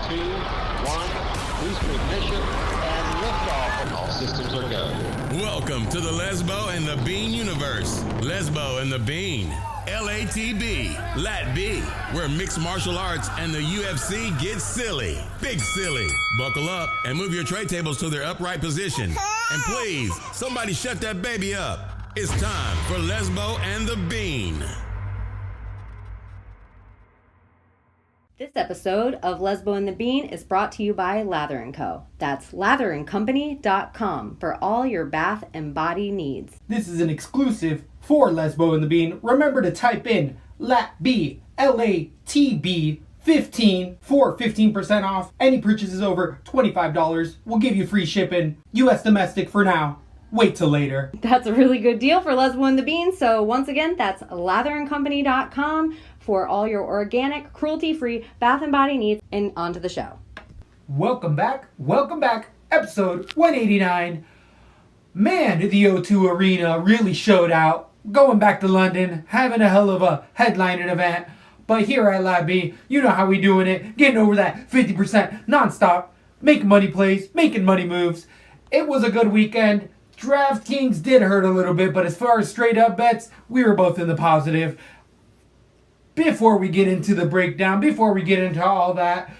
2, 1, boost ignition, and liftoff, and all systems are go. Welcome to the Lesbo and The Bean universe. Lesbo and The Bean. LaTB, LaTB, where mixed martial arts and the UFC get silly. Big silly. Buckle up and move your tray tables to their upright position. And please, somebody shut that baby up. It's time for Lesbo and The Bean. This episode of Lesbo and The Bean is brought to you by Lather & Co. That's latherandcompany.com for all your bath and body needs. This is an exclusive for Lesbo and The Bean. Remember to type in LaTB, LaTB 15 for 15% off. Any purchases over $25 will give you free shipping. US domestic for now. Wait till later. That's a really good deal for Lesbo and The Bean. So once again, that's latherandcompany.com for all your organic, cruelty-free bath and body needs. And on to the show. Welcome back. Episode 189. Man, the O2 Arena really showed out. Going back to London, having a hell of a headlining event. But here at LaTB, you know how we doing it. Getting over that 50% nonstop. Making money plays, making money moves. It was a good weekend. DraftKings did hurt a little bit, but as far as straight up bets, we were both in the positive. Before we get into the breakdown, before we get into all that,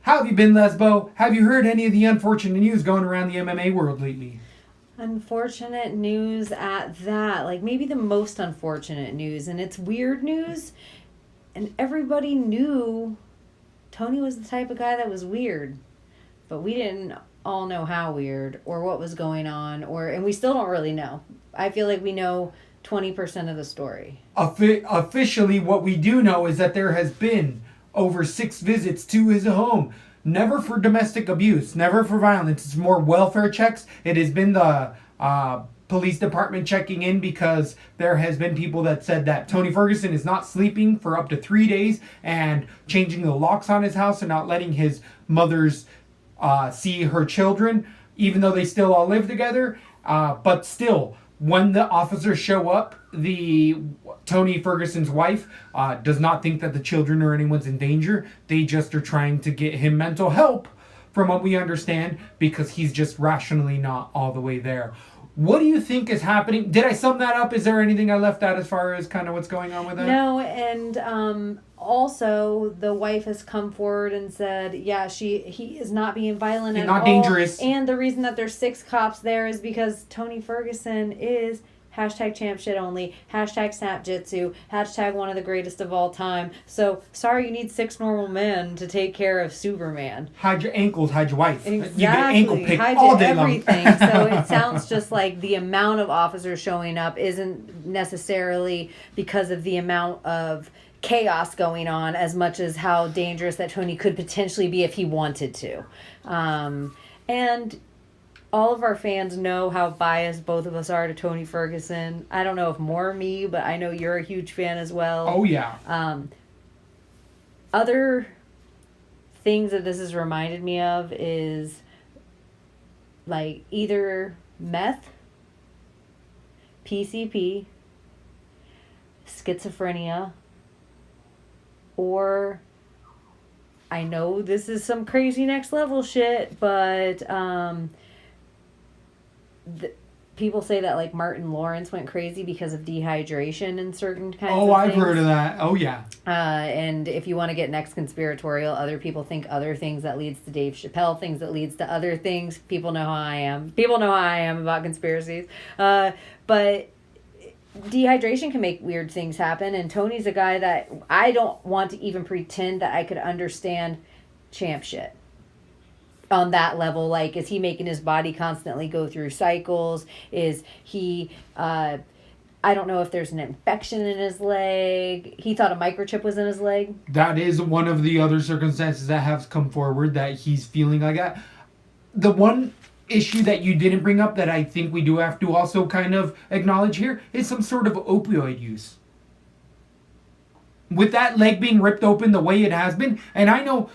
how have you been, Lesbo? Have you heard any of the unfortunate news going around the MMA world lately? Unfortunate news at that. Like maybe the most unfortunate news. And it's weird news. And everybody knew Tony was the type of guy that was weird. But we didn't all know how weird or what was going on. And we still don't really know. I feel like we know 20% of the story. Officially, what we do know is that there has been over 6 visits to his home. Never for domestic abuse, never for violence. It's more welfare checks. It has been the police department checking in because there has been people that said that Tony Ferguson is not sleeping for up to 3 days and changing the locks on his house and not letting his mothers see her children, even though they still all live together. But still, when the officers show up, Tony Ferguson's wife does not think that the children or anyone's in danger. They just are trying to get him mental help, from what we understand, because he's just rationally not all the way there. What do you think is happening? Did I sum that up? Is there anything I left out as far as kind of what's going on with that? No, and also the wife has come forward and said, yeah, he is not being violent at all. Not dangerous. And the reason that there's 6 cops there is because Tony Ferguson is #champ shit only, #snapjitsu, #one of the greatest of all time. So, sorry you need 6 normal men to take care of Superman. Hide your ankles, hide your wife. Exactly. You get ankle picked hide all day everything. long. So it sounds just like the amount of officers showing up isn't necessarily because of the amount of chaos going on as much as how dangerous that Tony could potentially be if he wanted to. And all of our fans know how biased both of us are to Tony Ferguson. I don't know if more me, but I know you're a huge fan as well. Oh, yeah. Other things that this has reminded me of is like either meth, PCP, schizophrenia, or I know this is some crazy next level shit, but people say that like Martin Lawrence went crazy because of dehydration and certain kinds of things. Oh, I've heard of that. Oh, yeah. And if you want to get next conspiratorial, other people think other things that leads to Dave Chappelle, things that leads to other things. People know how I am. People know how I am about conspiracies. But dehydration can make weird things happen. And Tony's a guy that I don't want to even pretend that I could understand champ shit. On that level, like, is he making his body constantly go through cycles? Is he, I don't know if there's an infection in his leg. He thought a microchip was in his leg. That is one of the other circumstances that have come forward that he's feeling like that. The one issue that you didn't bring up that I think we do have to also kind of acknowledge here is some sort of opioid use. With that leg being ripped open the way it has been, and I know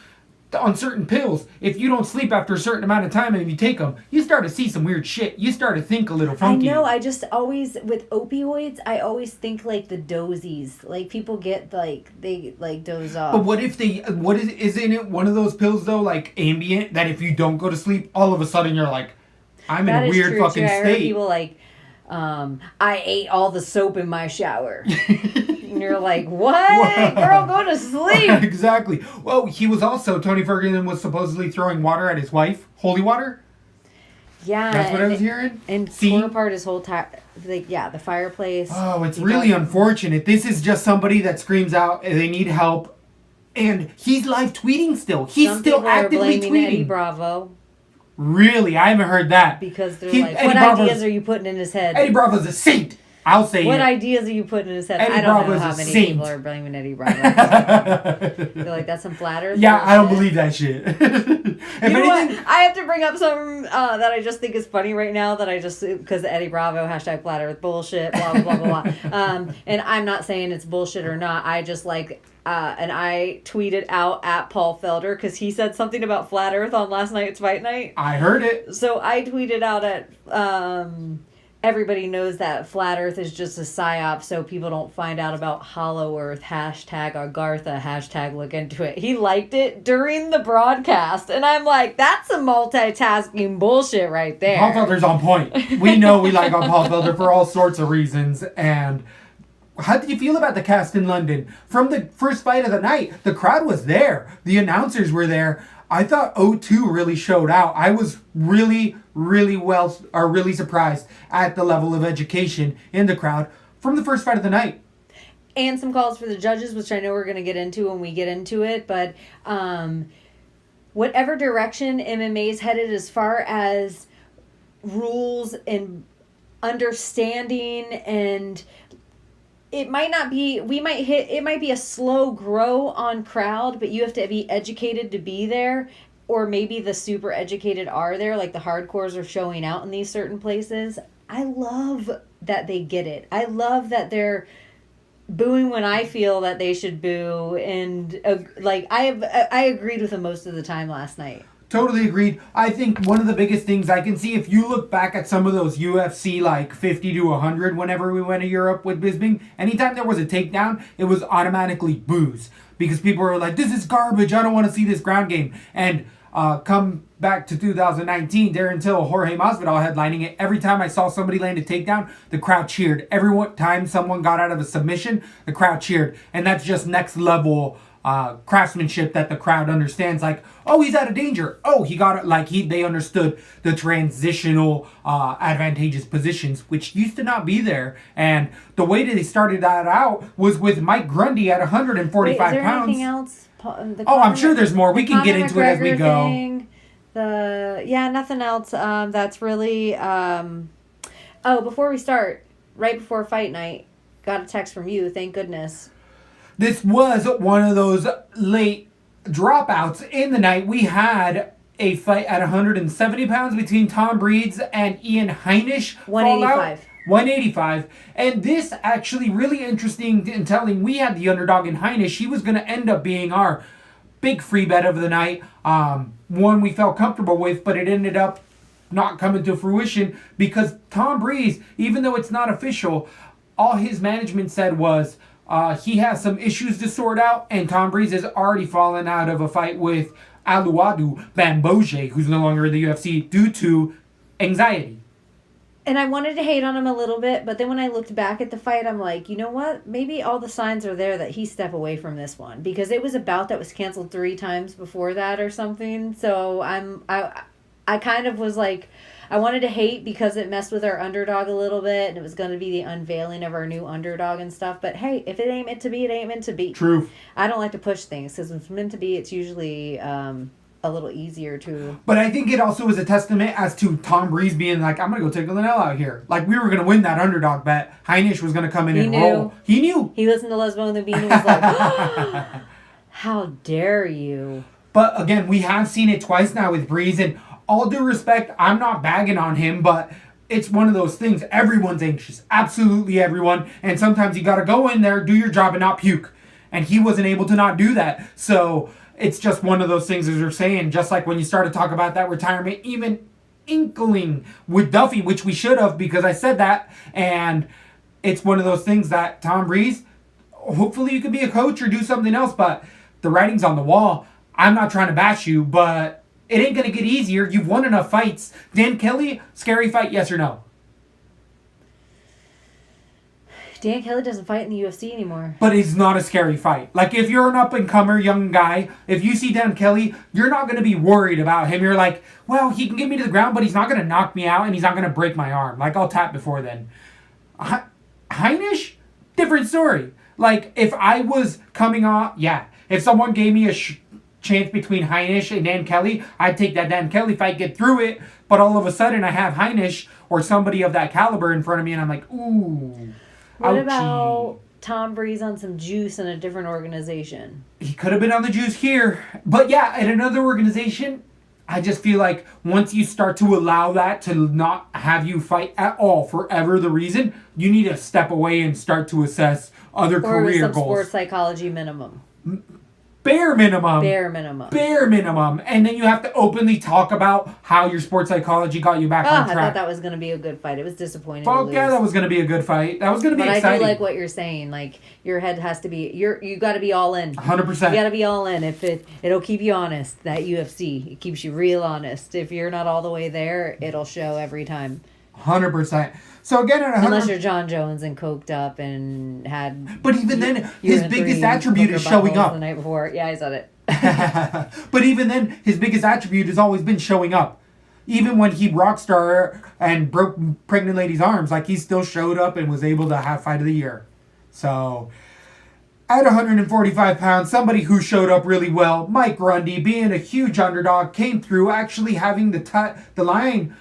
on certain pills, if you don't sleep after a certain amount of time and you take them, you start to see some weird shit. You start to think a little funky. I know. I just always, with opioids, I always think like the dozies. Like people get like, they like doze off. But what if isn't it one of those pills though, like Ambient, that if you don't go to sleep, all of a sudden you're like, I'm in a weird fucking too. I heard state. people like, I ate all the soap in my shower. And you're like, what? Girl, go to sleep. Exactly. Well, he was also, Tony Ferguson was supposedly throwing water at his wife. Holy water? Yeah. That's what I was hearing? And tore apart his whole the fireplace. Oh, it's really unfortunate. This is just somebody that screams out they need help. And he's live tweeting still. He's still actively tweeting. Eddie Bravo. Really? I haven't heard that. Because they're like, what ideas are you putting in his head? Eddie Bravo's a saint. I'll say what ideas are you putting in his head? Eddie I don't Bravo's know how many saint. people are blaming Eddie Bravo. They're like, that's some flat earth. Yeah, I don't believe that shit. You know what? I have to bring up something that I just think is funny right now because Eddie Bravo, hashtag flat earth bullshit, blah, blah, blah, blah. And I'm not saying it's bullshit or not. I just like, and I tweeted out at Paul Felder because he said something about flat earth on last night's fight night. I heard it. So I tweeted out at, everybody knows that flat earth is just a psyop so people don't find out about hollow earth, hashtag Agartha, hashtag look into it. He liked it during the broadcast, and I'm like, that's some multitasking bullshit right there. Paul Felder's on point. We know we like on Paul Felder for all sorts of reasons. And how did you feel about the cast in London? From the first fight of the night, the crowd was there. The announcers were there. I thought O2 really showed out. I was really surprised at the level of education in the crowd from the first fight of the night. And some calls for the judges, which I know we're going to get into when we get into it. But whatever direction MMA is headed as far as rules and understanding, and it might not be, it might be a slow grow on crowd, but you have to be educated to be there. Or maybe the super educated are there, like the hardcores are showing out in these certain places. I love that they get it. I love that they're booing when I feel that they should boo. And I agreed with them most of the time last night. Totally agreed. I think one of the biggest things I can see, if you look back at some of those UFC like 50 to 100 whenever we went to Europe with Bisping, anytime there was a takedown, it was automatically boos. Because people were like, this is garbage, I don't want to see this ground game. And come back to 2019, there until Jorge Masvidal headlining it, every time I saw somebody land a takedown, the crowd cheered. Every time someone got out of a submission, the crowd cheered. And that's just next level craftsmanship that the crowd understands. Like, oh, he's out of danger. Oh, he got it. Like, they understood the transitional advantageous positions, which used to not be there. And the way that they started that out was with Mike Grundy at 145 Wait, is there pounds. Anything else? I'm sure there's more. We can get into it as we go. Thing, nothing else. That's really. Before we start, right before fight night, got a text from you. Thank goodness. This was one of those late dropouts in the night. We had a fight at 170 pounds between Tom Breeds and Ian Heinisch. 185. 185. And this actually really interesting and telling. We had the underdog in Heinisch. He was going to end up being our big free bet of the night. One we felt comfortable with, but it ended up not coming to fruition because Tom Breeze, even though it's not official, all his management said was he has some issues to sort out, and Tom Breeze has already fallen out of a fight with Aluadu Bamboje, who's no longer in the UFC due to anxiety. And I wanted to hate on him a little bit, but then when I looked back at the fight, I'm like, you know what? Maybe all the signs are there that he step away from this one. Because it was a bout that was canceled 3 times before that or something. So I kind of was like, I wanted to hate because it messed with our underdog a little bit. And it was going to be the unveiling of our new underdog and stuff. But hey, if it ain't meant to be, it ain't meant to be. True. I don't like to push things because when it's meant to be, it's usually a little easier to. But I think it also was a testament as to Tom Breeze being like, I'm going to go take a Linnell out here. Like, we were going to win that underdog bet. Heinisch was going to come in and roll. He knew. He listened to Lesbo and The Bean and was like, oh, how dare you. But again, we have seen it twice now with Breeze. And all due respect, I'm not bagging on him, but it's one of those things. Everyone's anxious. Absolutely everyone. And sometimes you got to go in there, do your job, and not puke. And he wasn't able to not do that. So it's just one of those things, as you're saying, just like when you started talking about that retirement, even inkling with Duffy, which we should have because I said that, and it's one of those things that Tom Breeze, hopefully you could be a coach or do something else, but the writing's on the wall. I'm not trying to bash you, but it ain't going to get easier. You've won enough fights. Dan Kelly, scary fight, yes or no? Dan Kelly doesn't fight in the UFC anymore. But it's not a scary fight. Like, if you're an up-and-comer young guy, if you see Dan Kelly, you're not going to be worried about him. You're like, well, he can get me to the ground, but he's not going to knock me out, and he's not going to break my arm. Like, I'll tap before then. Heinisch? Different story. Like, if I was coming off, yeah. If someone gave me a chance between Heinisch and Dan Kelly, I'd take that Dan Kelly fight, get through it, but all of a sudden I have Heinisch or somebody of that caliber in front of me, and I'm like, ooh. What ouchie. about Tom Breeze on some juice in a different organization? He could have been on the juice here. But yeah, at another organization, I just feel like once you start to allow that to not have you fight at all for ever the reason, you need to step away and start to assess other career some goals. sports psychology minimum. Bare minimum. Bare minimum. Bare minimum. And then you have to openly talk about how your sports psychology got you back on I track. thought that was going to be a good fight. It was disappointing. Fuck yeah, that was going to be a good fight. That was going to be exciting. But I do like what you're saying. Like, your head has to be, you got to be all in. 100%. You got to be all in. If it'll keep you honest. That UFC, it keeps you real honest. If you're not all the way there, it'll show every time. 100%. So again, at 100, unless you're John Jones and coked up and had. But even then, his biggest attribute is showing up. The night before, yeah, I said it. But even then, his biggest attribute has always been showing up. Even when he rockstar and broke pregnant ladies' arms, like he still showed up and was able to have fight of the year. So, at 145 pounds, somebody who showed up really well, Mike Grundy, being a huge underdog, came through, actually having the line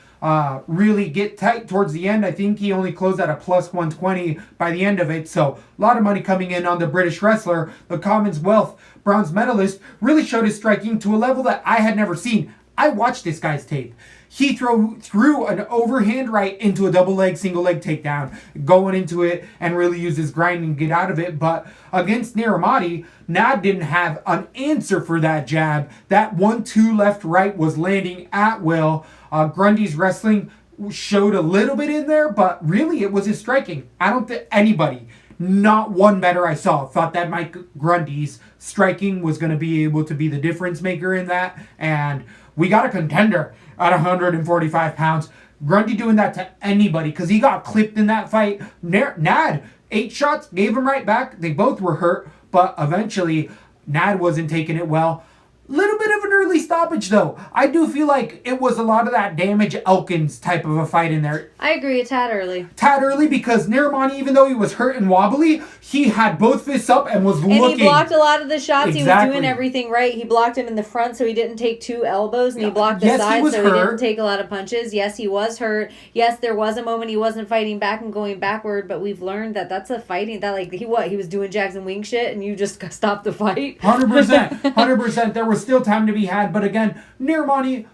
really get tight towards the end. I think he only closed at a plus 120 by the end of it. So a lot of money coming in on the British wrestler. The Commonwealth bronze medalist really showed his striking to a level that I had never seen. I watched this guy's tape. He threw an overhand right into a single leg takedown, going into it and really used his grind and get out of it. But against Naramati, Nad didn't have an answer for that jab. That 1-2 left right was landing at will. Grundy's wrestling showed a little bit in there, but really it was his striking. I don't think anybody, not one better I saw, thought that Mike Grundy's striking was going to be able to be the difference maker in that. And we got a contender at 145 pounds. Grundy doing that to anybody because he got clipped in that fight. Nad, 8 shots, gave him right back. They both were hurt, but eventually Nad wasn't taking it well. Little bit of an early stoppage, though. I do feel like it was a lot of that damage Elkins type of a fight in there. I agree, a tad early. Tad early because Naramani, even though he was hurt and wobbly, he had both fists up and was looking. And he blocked a lot of the shots. Exactly. He was doing everything right. He blocked him in the front so he didn't take 2 elbows, and he blocked the sides so he didn't take a lot of punches. Yes, he was hurt. Yes, there was a moment he wasn't fighting back and going backward, but we've learned that that's a fighting, that like, he was doing Jackson Wing shit, and you just stopped the fight. 100%. 100%. There was still time to be had, but again, Grundy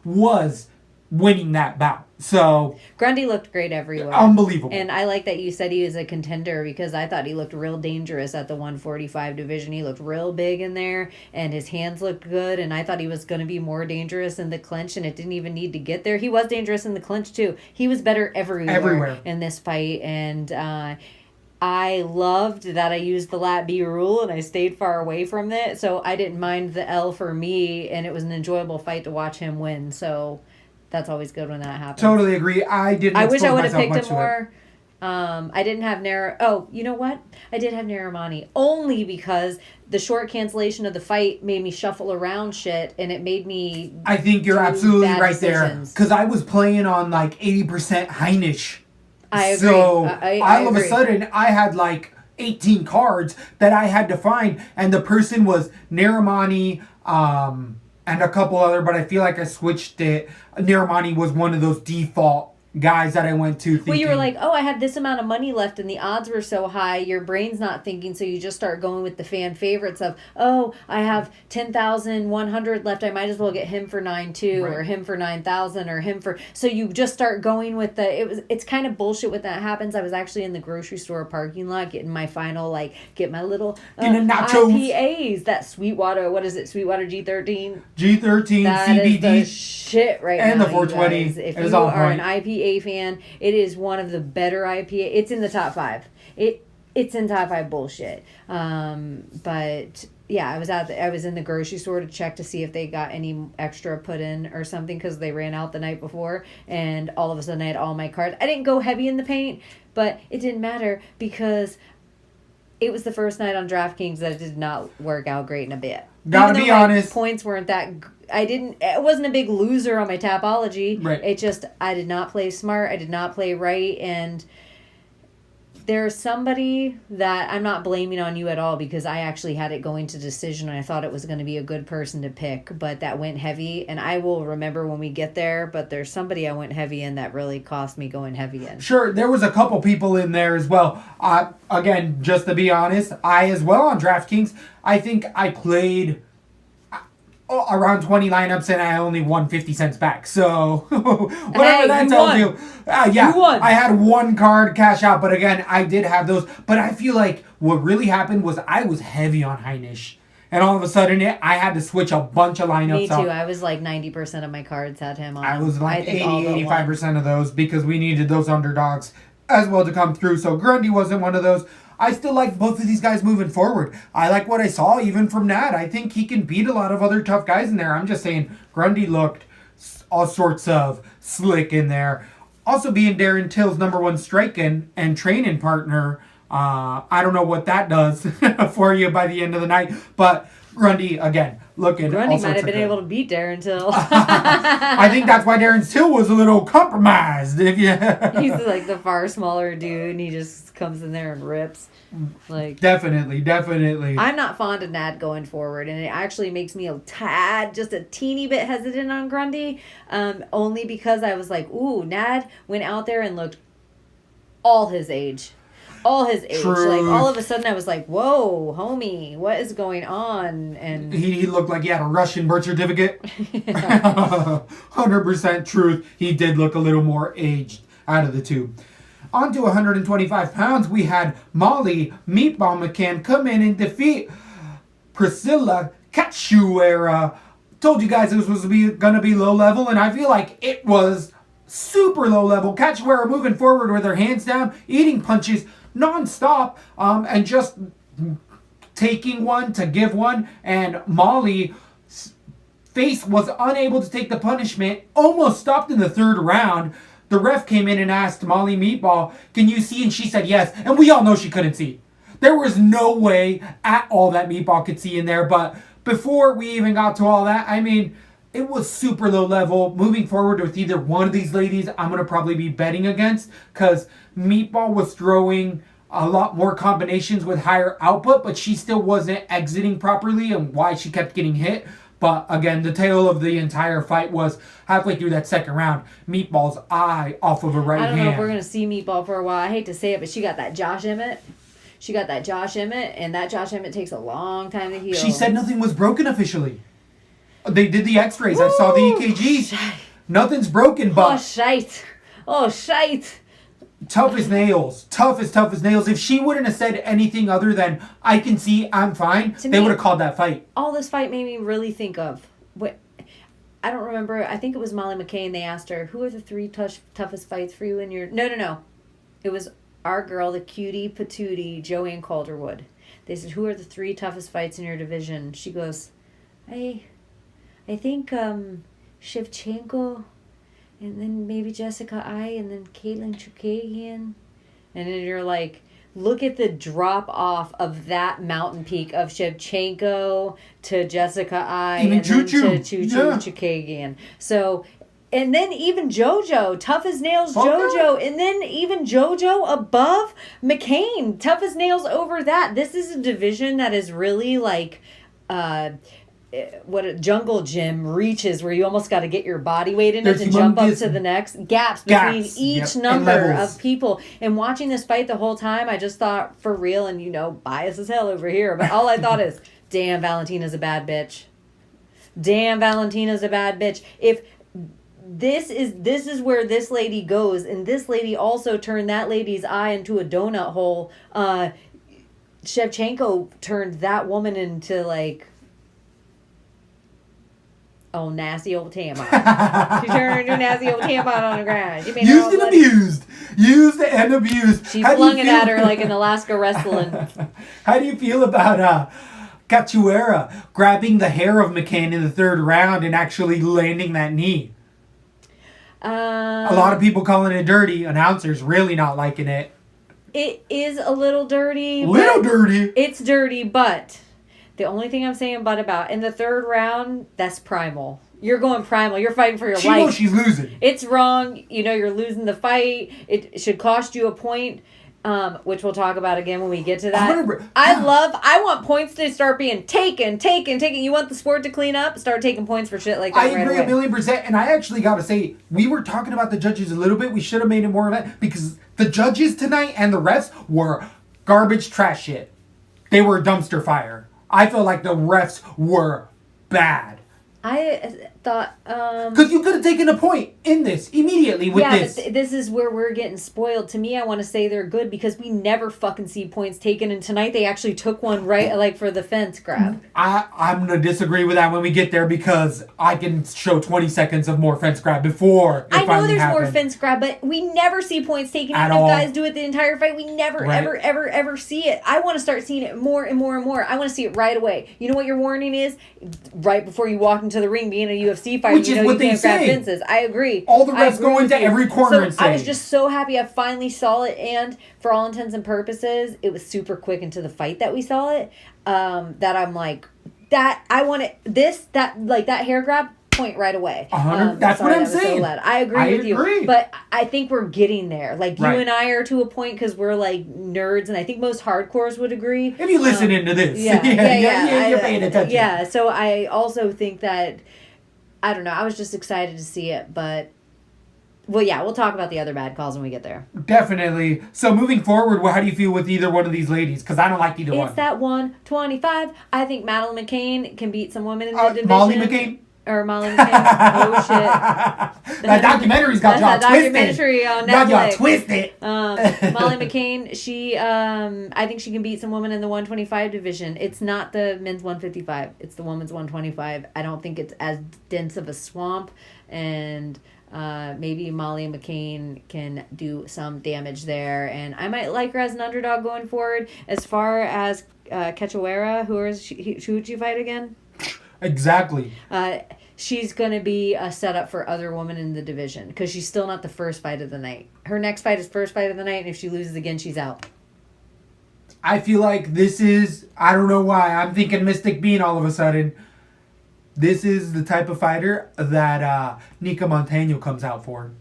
was winning that bout. So Grundy looked great everywhere. Unbelievable. And I like that you said he was a contender because I thought he looked real dangerous at the 145 division. He looked real big in there and his hands looked good, and I thought he was going to be more dangerous in the clinch, and it didn't even need to get there. He was dangerous in the clinch too. He was better everywhere. In this fight, and I loved that I used the LaTB rule and I stayed far away from it, so I didn't mind the L for me, and it was an enjoyable fight to watch him win. So that's always good when that happens. Totally agree. I wish I would have picked him more. I didn't have Oh, you know what? I did have Naramani only because the short cancellation of the fight made me shuffle around shit, and it made me. I think you're absolutely right decisions. there because I was playing on like 80% Heinisch. I agree. So I all of agree. a sudden, I had like 18 cards that I had to find, and the person was Naramani, and a couple other, but I feel like I switched it. Naramani was one of those default guys that I went to thinking... Well, you were like, oh, I had this amount of money left and the odds were so high, your brain's not thinking, so you just start going with the fan favorites of, oh, I have 10,100 left, I might as well get him for 9,200 or him for 9,000 or him for... So you just start going with it's kind of bullshit when that happens. I was actually in the grocery store parking lot getting my final, get my little IPAs, that Sweetwater, what is it, Sweetwater G13? G13 that CBD. That is the shit right and now, the 420. If you are an IPA fan, it is one of the better IPA. It's in the top 5. It's in top 5 bullshit. But yeah, I was in the grocery store to check to see if they got any extra put in or something because they ran out the night before, and all of a sudden I had all my cards. I didn't go heavy in the paint, but it didn't matter because it was the first night on DraftKings that it did not work out great in a bit. Gotta be honest. Points weren't that. It wasn't a big loser on my Tapology. Right. It just, I did not play smart. I did not play right. And there's somebody that I'm not blaming on you at all because I actually had it going to decision and I thought it was going to be a good person to pick, but that went heavy. And I will remember when we get there, but there's somebody I went heavy in that really cost me going heavy in. Sure, there was a couple people in there as well. Again, just to be honest, I as well on DraftKings, I think I played around 20 lineups and I only won 50 cents back. So whatever that tells you. Yeah, you won. I had one card cash out, but again, I did have those. But I feel like what really happened was I was heavy on Heinisch. And all of a sudden, I had to switch a bunch of lineups. Me too. I was 90% of my cards had him on. I was 85% of those because we needed those underdogs as well to come through. So Grundy wasn't one of those. I still like both of these guys moving forward. I like what I saw even from Nat. I think he can beat a lot of other tough guys in there. I'm just saying Grundy looked all sorts of slick in there. Also being Darren Till's number 1 striking and training partner. I don't know what that does for you by the end of the night. But Grundy, again, looking Grundy all sorts might have been good. able to beat Darren Till. I think that's why Darren Till was a little compromised. He's the far smaller dude, and he just comes in there and rips. Definitely. I'm not fond of Nad going forward, and it actually makes me just a teeny bit hesitant on Grundy, only because I was like, ooh, Nad went out there and looked all his age. True. All of a sudden I was like, whoa, homie, what is going on? And he looked like he had a Russian birth certificate. 100% truth. He did look a little more aged out of the two. On to 125 pounds, we had Molly Meatball McCann come in and defeat Priscilla Cachoeira. Told you guys this was going to be low level, and I feel like it was super low level. Cachoeira moving forward with her hands down, eating punches non-stop, and just taking one to give one, and Molly's face was unable to take the punishment, almost stopped in the 3rd round. The ref came in and asked Molly Meatball, can you see? And she said yes, and we all know she couldn't see. There was no way at all that Meatball could see in there, but before we even got to all that, I mean, it was super low level. Moving forward with either one of these ladies, I'm going to probably be betting against, because Meatball was throwing a lot more combinations with higher output, but she still wasn't exiting properly, and why she kept getting hit. But again, the tale of the entire fight was halfway through that 2nd round, Meatball's eye off of a right hand. I don't know if we're going to see Meatball for a while. I hate to say it, but she got that Josh Emmett. And that Josh Emmett takes a long time to heal. She said nothing was broken officially. They did the x-rays. I saw the EKGs. Shite. Nothing's broken, but... Oh, shite. Tough as nails. Tough as nails. If she wouldn't have said anything other than, I can see, I'm fine, they would have called that fight. All this fight made me really think of... I don't remember. I think it was Molly McCain. They asked her, who are the 3 toughest fights for you in your... No. It was our girl, the cutie patootie, Joanne Calderwood. They said, who are the 3 toughest fights in your division? She goes, I think Shevchenko, and then maybe Jessica Ai, and then Caitlin Chukagian. And then you're like, look at the drop off of that mountain peak of Shevchenko to Jessica Ai, even and then to Chuchu Chukagian. So, and then even JoJo, tough as nails, JoJo, and then even JoJo above McCain, tough as nails over that. This is a division that is really what a jungle gym reaches where you almost got to get your body weight in There's it to jump up humongous to the next gaps between gaps, each yep, and number levels. of people. And watching this fight the whole time, I just thought, for real, and bias as hell over here, but all I thought is, damn, Valentina's a bad bitch. Damn, Valentina's a bad bitch. If this is where this lady goes, and this lady also turned that lady's eye into a donut hole. Shevchenko turned that woman into like, oh, nasty old tampon. She turned her into a nasty old tampon on the ground. She made her Used all and bloody. abused. Used and abused. She How do you flung it feel- at her like an Alaska wrestling. How do you feel about Cachoeira grabbing the hair of McCain in the third round and actually landing that knee? A lot of people calling it dirty. Announcers really not liking it. It is a little dirty. Little but dirty. It's dirty, but the only thing I'm saying but about in the third round, that's primal. You're going primal. You're fighting for your She life. knows she's losing. It's wrong. You're losing the fight. It should cost you a point, which we'll talk about again when we get to that. 100%. I want points to start being taken. You want the sport to clean up? Start taking points for shit like that. I right agree away. 1,000,000%. And I actually got to say, we were talking about the judges a little bit. We should have made it more of that because the judges tonight and the refs were garbage trash shit. They were dumpster fire. I felt like the refs were bad. I thought Because you could have taken a point in this immediately with this. but this is where we're getting spoiled. To me, I want to say they're good because we never fucking see points taken, and tonight they actually took one right, like for the fence grab. I'm going to disagree with that when we get there because I can show 20 seconds of more fence grab before it I know finally there's more happened. fence grab, but we never see points taken. At Even if all. guys do it the entire fight, we never, Right. ever see it. I want to start seeing it more and more and more. I want to see it right away. You know what your warning is? Right before you walk into the ring, being a UFC fighter, Which is what you they can't grab say. fences. I agree. All the I refs agree go with into you. every corner and I was say- just so happy I finally saw it, and for all intents and purposes, it was super quick into the fight that we saw it. That I'm like, that I want it. That hair grab. Point right away. 100 that's sorry, what I'm that was so saying. loud. I agree I with agree. you, but I think we're getting there. Like you Right. and I are to a point because we're like nerds, and I think most hardcores would agree. If you listen into this, Yeah, you're paying attention. Yeah, so I also think that I don't know. I was just excited to see it, but well, yeah, we'll talk about the other bad calls when we get there. Definitely. So moving forward, how do you feel with either one of these ladies? Because I don't like either one. It's that 125. I think Madeline McCain can beat some women in the division. Molly McCain? Or Molly McCain. Oh shit. That documentary's got y'all That's that twisted. documentary on Got y'all Netflix. twisted. Molly McCain, she I think she can beat some women in the 125 division. It's not the men's 155. It's the women's 125. I don't think it's as dense of a swamp, and maybe Molly McCain can do some damage there, and I might like her as an underdog going forward. As far as Cachoeira, who would you fight again? Exactly. She's going to be a setup for other women in the division because she's still not the first fight of the night. Her next fight is first fight of the night, and if she loses again, she's out. I feel like this is, I don't know why, I'm thinking Mystic Bean all of a sudden. This is the type of fighter that Nika Montano comes out for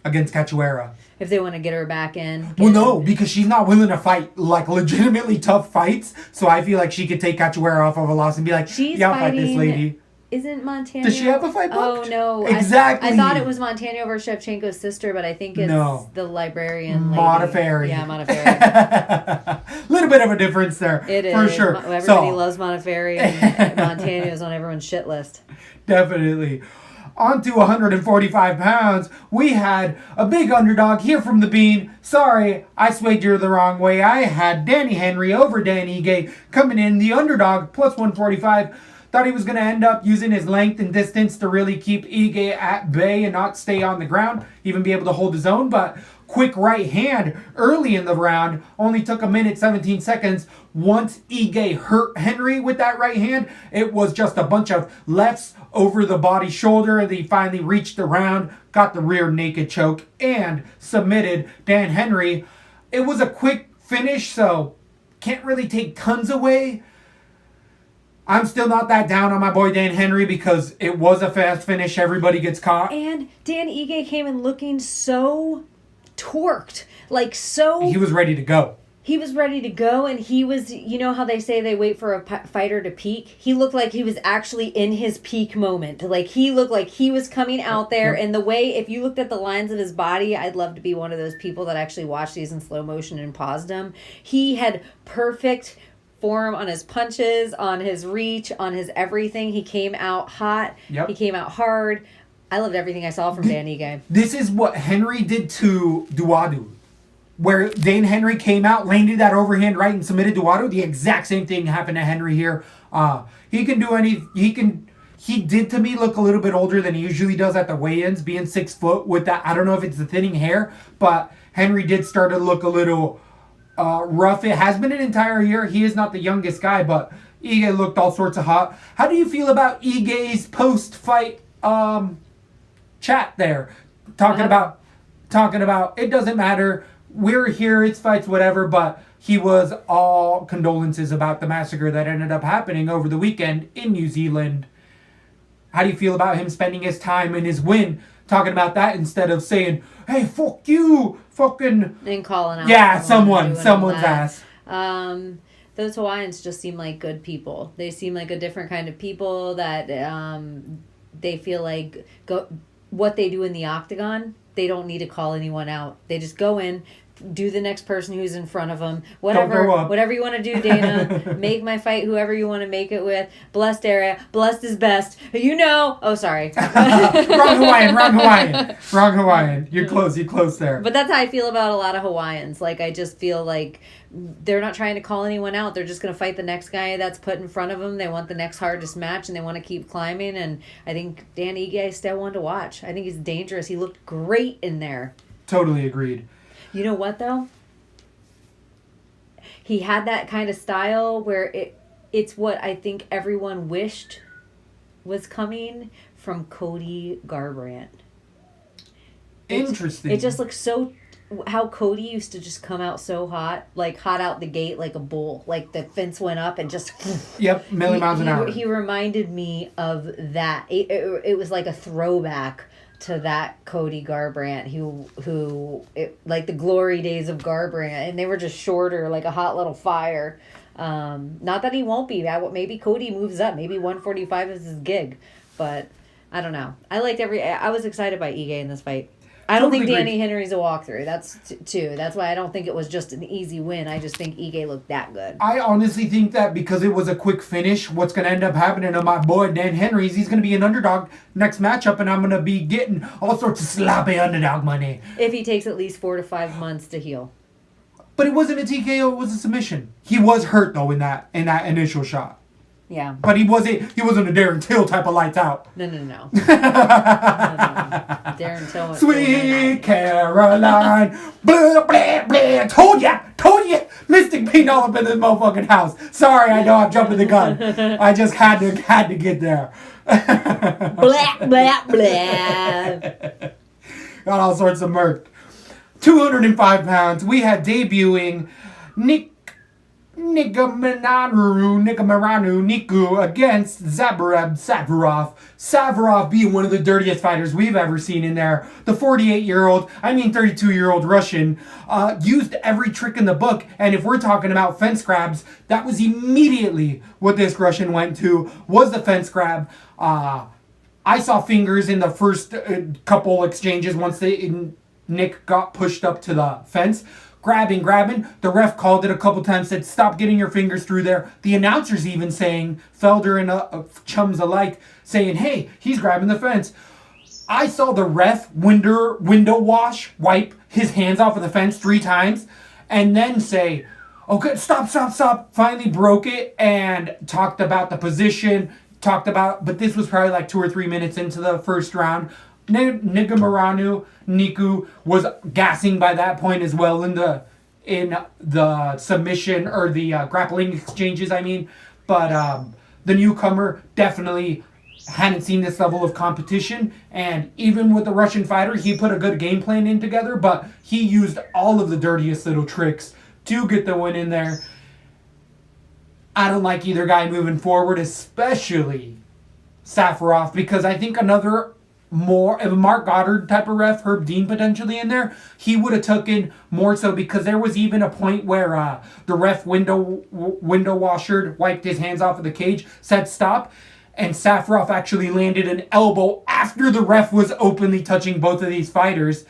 against Cachoeira. If they want to get her back in. Well, no, because she's not willing to fight like legitimately tough fights. So I feel like she could take Cachoeira off of a loss and be like, She's yeah, I'll fight this fighting- lady. Isn't Montano... Does she have a fight Oh, booked? no. Exactly. I thought it was Montano versus Shevchenko's sister, but I think it's No. the librarian lady. Monteferi. Yeah, Monteferi. Little bit of a difference there. It is. For sure. Everybody loves Monteferi, and Montano's on everyone's shit list. Definitely. On to 145 pounds, we had a big underdog here from the Bean. Sorry, I swayed you the wrong way. I had Danny Henry over Dan Ige coming in, the underdog, plus 145. Thought he was going to end up using his length and distance to really keep Ige at bay and not stay on the ground, even be able to hold his own, but quick right hand early in the round only took 1:17 seconds. Once Ige hurt Henry with that right hand, it was just a bunch of lefts over the body shoulder, and he finally reached the round, got the rear naked choke, and submitted Dan Henry. It was a quick finish, so can't really take tons away. I'm still not that down on my boy Dan Henry because it was a fast finish. Everybody gets caught. And Dan Ige came in looking so torqued. Like so... He was ready to go. He was ready to go, and he was, you know how they say they wait for a fighter to peak? He looked like he was actually in his peak moment. Like, he looked like he was coming out there, and the way, if you looked at the lines of his body, I'd love to be one of those people that actually watched these in slow motion and paused them. He had perfect form on his punches, on his reach, on his everything. He came out hot. Yep. He came out hard. I loved everything I saw from Dan Ige. This is what Henry did to Duadu. Where Dane Henry came out, landed that overhand right and submitted Duadu. The exact same thing happened to Henry here. He can do he did to me look a little bit older than he usually does at the weigh-ins, being 6 foot with that. I don't know if it's the thinning hair, but Henry did start to look a little rough. It has been an entire year. He is not the youngest guy, but Ige looked all sorts of hot. How do you feel about Ige's post-fight chat there? Talking about it doesn't matter. We're here, it's fights, whatever, but he was all condolences about the massacre that ended up happening over the weekend in New Zealand. How do you feel about him spending his time and his win talking about that instead of saying, hey, fuck you, fucking... And calling out. Yeah, someone's ass. Those Hawaiians just seem like good people. They seem like a different kind of people that they feel like what they do in the octagon, they don't need to call anyone out. They just go in, do the next person who's in front of them. Whatever you want to do, Dana. Make my fight whoever you want to make it with. Blessed area. Blessed is best. You know. Oh, sorry. Wrong Hawaiian. You're close there. But that's how I feel about a lot of Hawaiians. Like, I just feel like they're not trying to call anyone out. They're just going to fight the next guy that's put in front of them. They want the next hardest match, and they want to keep climbing. And I think Dan Ige is still one to watch. I think he's dangerous. He looked great in there. Totally agreed. You know what, though? He had that kind of style where it's what I think everyone wished was coming from Cody Garbrandt. Interesting. It just looks so... How Cody used to just come out so hot, like hot out the gate like a bull. Like the fence went up and just... Yep, million miles an hour. He reminded me of that. It was like a throwback to that Cody Garbrandt who like the glory days of Garbrandt, and they were just shorter, like a hot little fire. Not that he won't be. Maybe Cody moves up. Maybe 145 is his gig, but I don't know. I was excited by Ige in this fight. I don't think Danny Henry's a walkthrough. That's too. That's why I don't think it was just an easy win. I just think Ige looked that good. I honestly think that because it was a quick finish, what's going to end up happening to my boy Dan Henry is he's going to be an underdog next matchup, and I'm going to be getting all sorts of sloppy underdog money. If he takes at least 4 to 5 months to heal. But it wasn't a TKO, it was a submission. He was hurt though in that initial shot. Yeah. But he wasn't a Darren Till type of lights out. No. no. Darren Till. Sweet Caroline. Blah, blah, blah. Told ya. Mystic Bean all up in this motherfucking house. Sorry, I know I'm jumping the gun. I just had to get there. Blah, blah, blah. Got all sorts of murked. 205 pounds. We had debuting Niku against Savarov. Savarov being one of the dirtiest fighters we've ever seen in there. The 32-year-old Russian used every trick in the book. And if we're talking about fence grabs, that was immediately what this Russian went to, was the fence grab. I saw fingers in the first couple exchanges once Nick got pushed up to the fence. Grabbing. The ref called it a couple times, said, stop getting your fingers through there. The announcers even saying, Felder and chums alike, saying, hey, he's grabbing the fence. I saw the ref window wipe his hands off of the fence 3 times, and then say, okay, stop. Finally broke it and talked about the position, but this was probably like 2 or 3 minutes into the first round. Niku was gassing by that point as well in the submission or the grappling exchanges, but the newcomer definitely hadn't seen this level of competition, and even with the Russian fighter, he put a good game plan in together, but he used all of the dirtiest little tricks to get the win in there. I don't like either guy moving forward, especially Safarov, because I think another more, if a Mark Goddard type of ref, Herb Dean potentially in there, he would have taken more so, because there was even a point where the ref window washer wiped his hands off of the cage, said stop, and Safarov actually landed an elbow after the ref was openly touching both of these fighters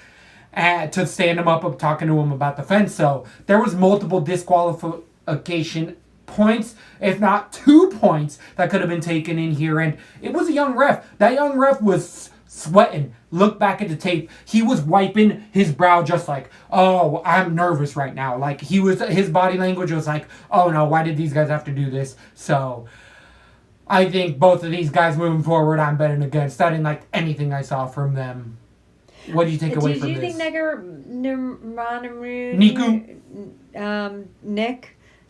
to stand him up talking to him about the fence. So there was multiple disqualification points, if not 2 points, that could have been taken in here. And it was a young ref. That young ref was sweating. Look back at the tape. He was wiping his brow just like, oh, I'm nervous right now. Like his body language was like, oh no, why did these guys have to do this? So I think both of these guys moving forward, I'm betting against. I didn't like anything I saw from them. What do you take away from this? Do you think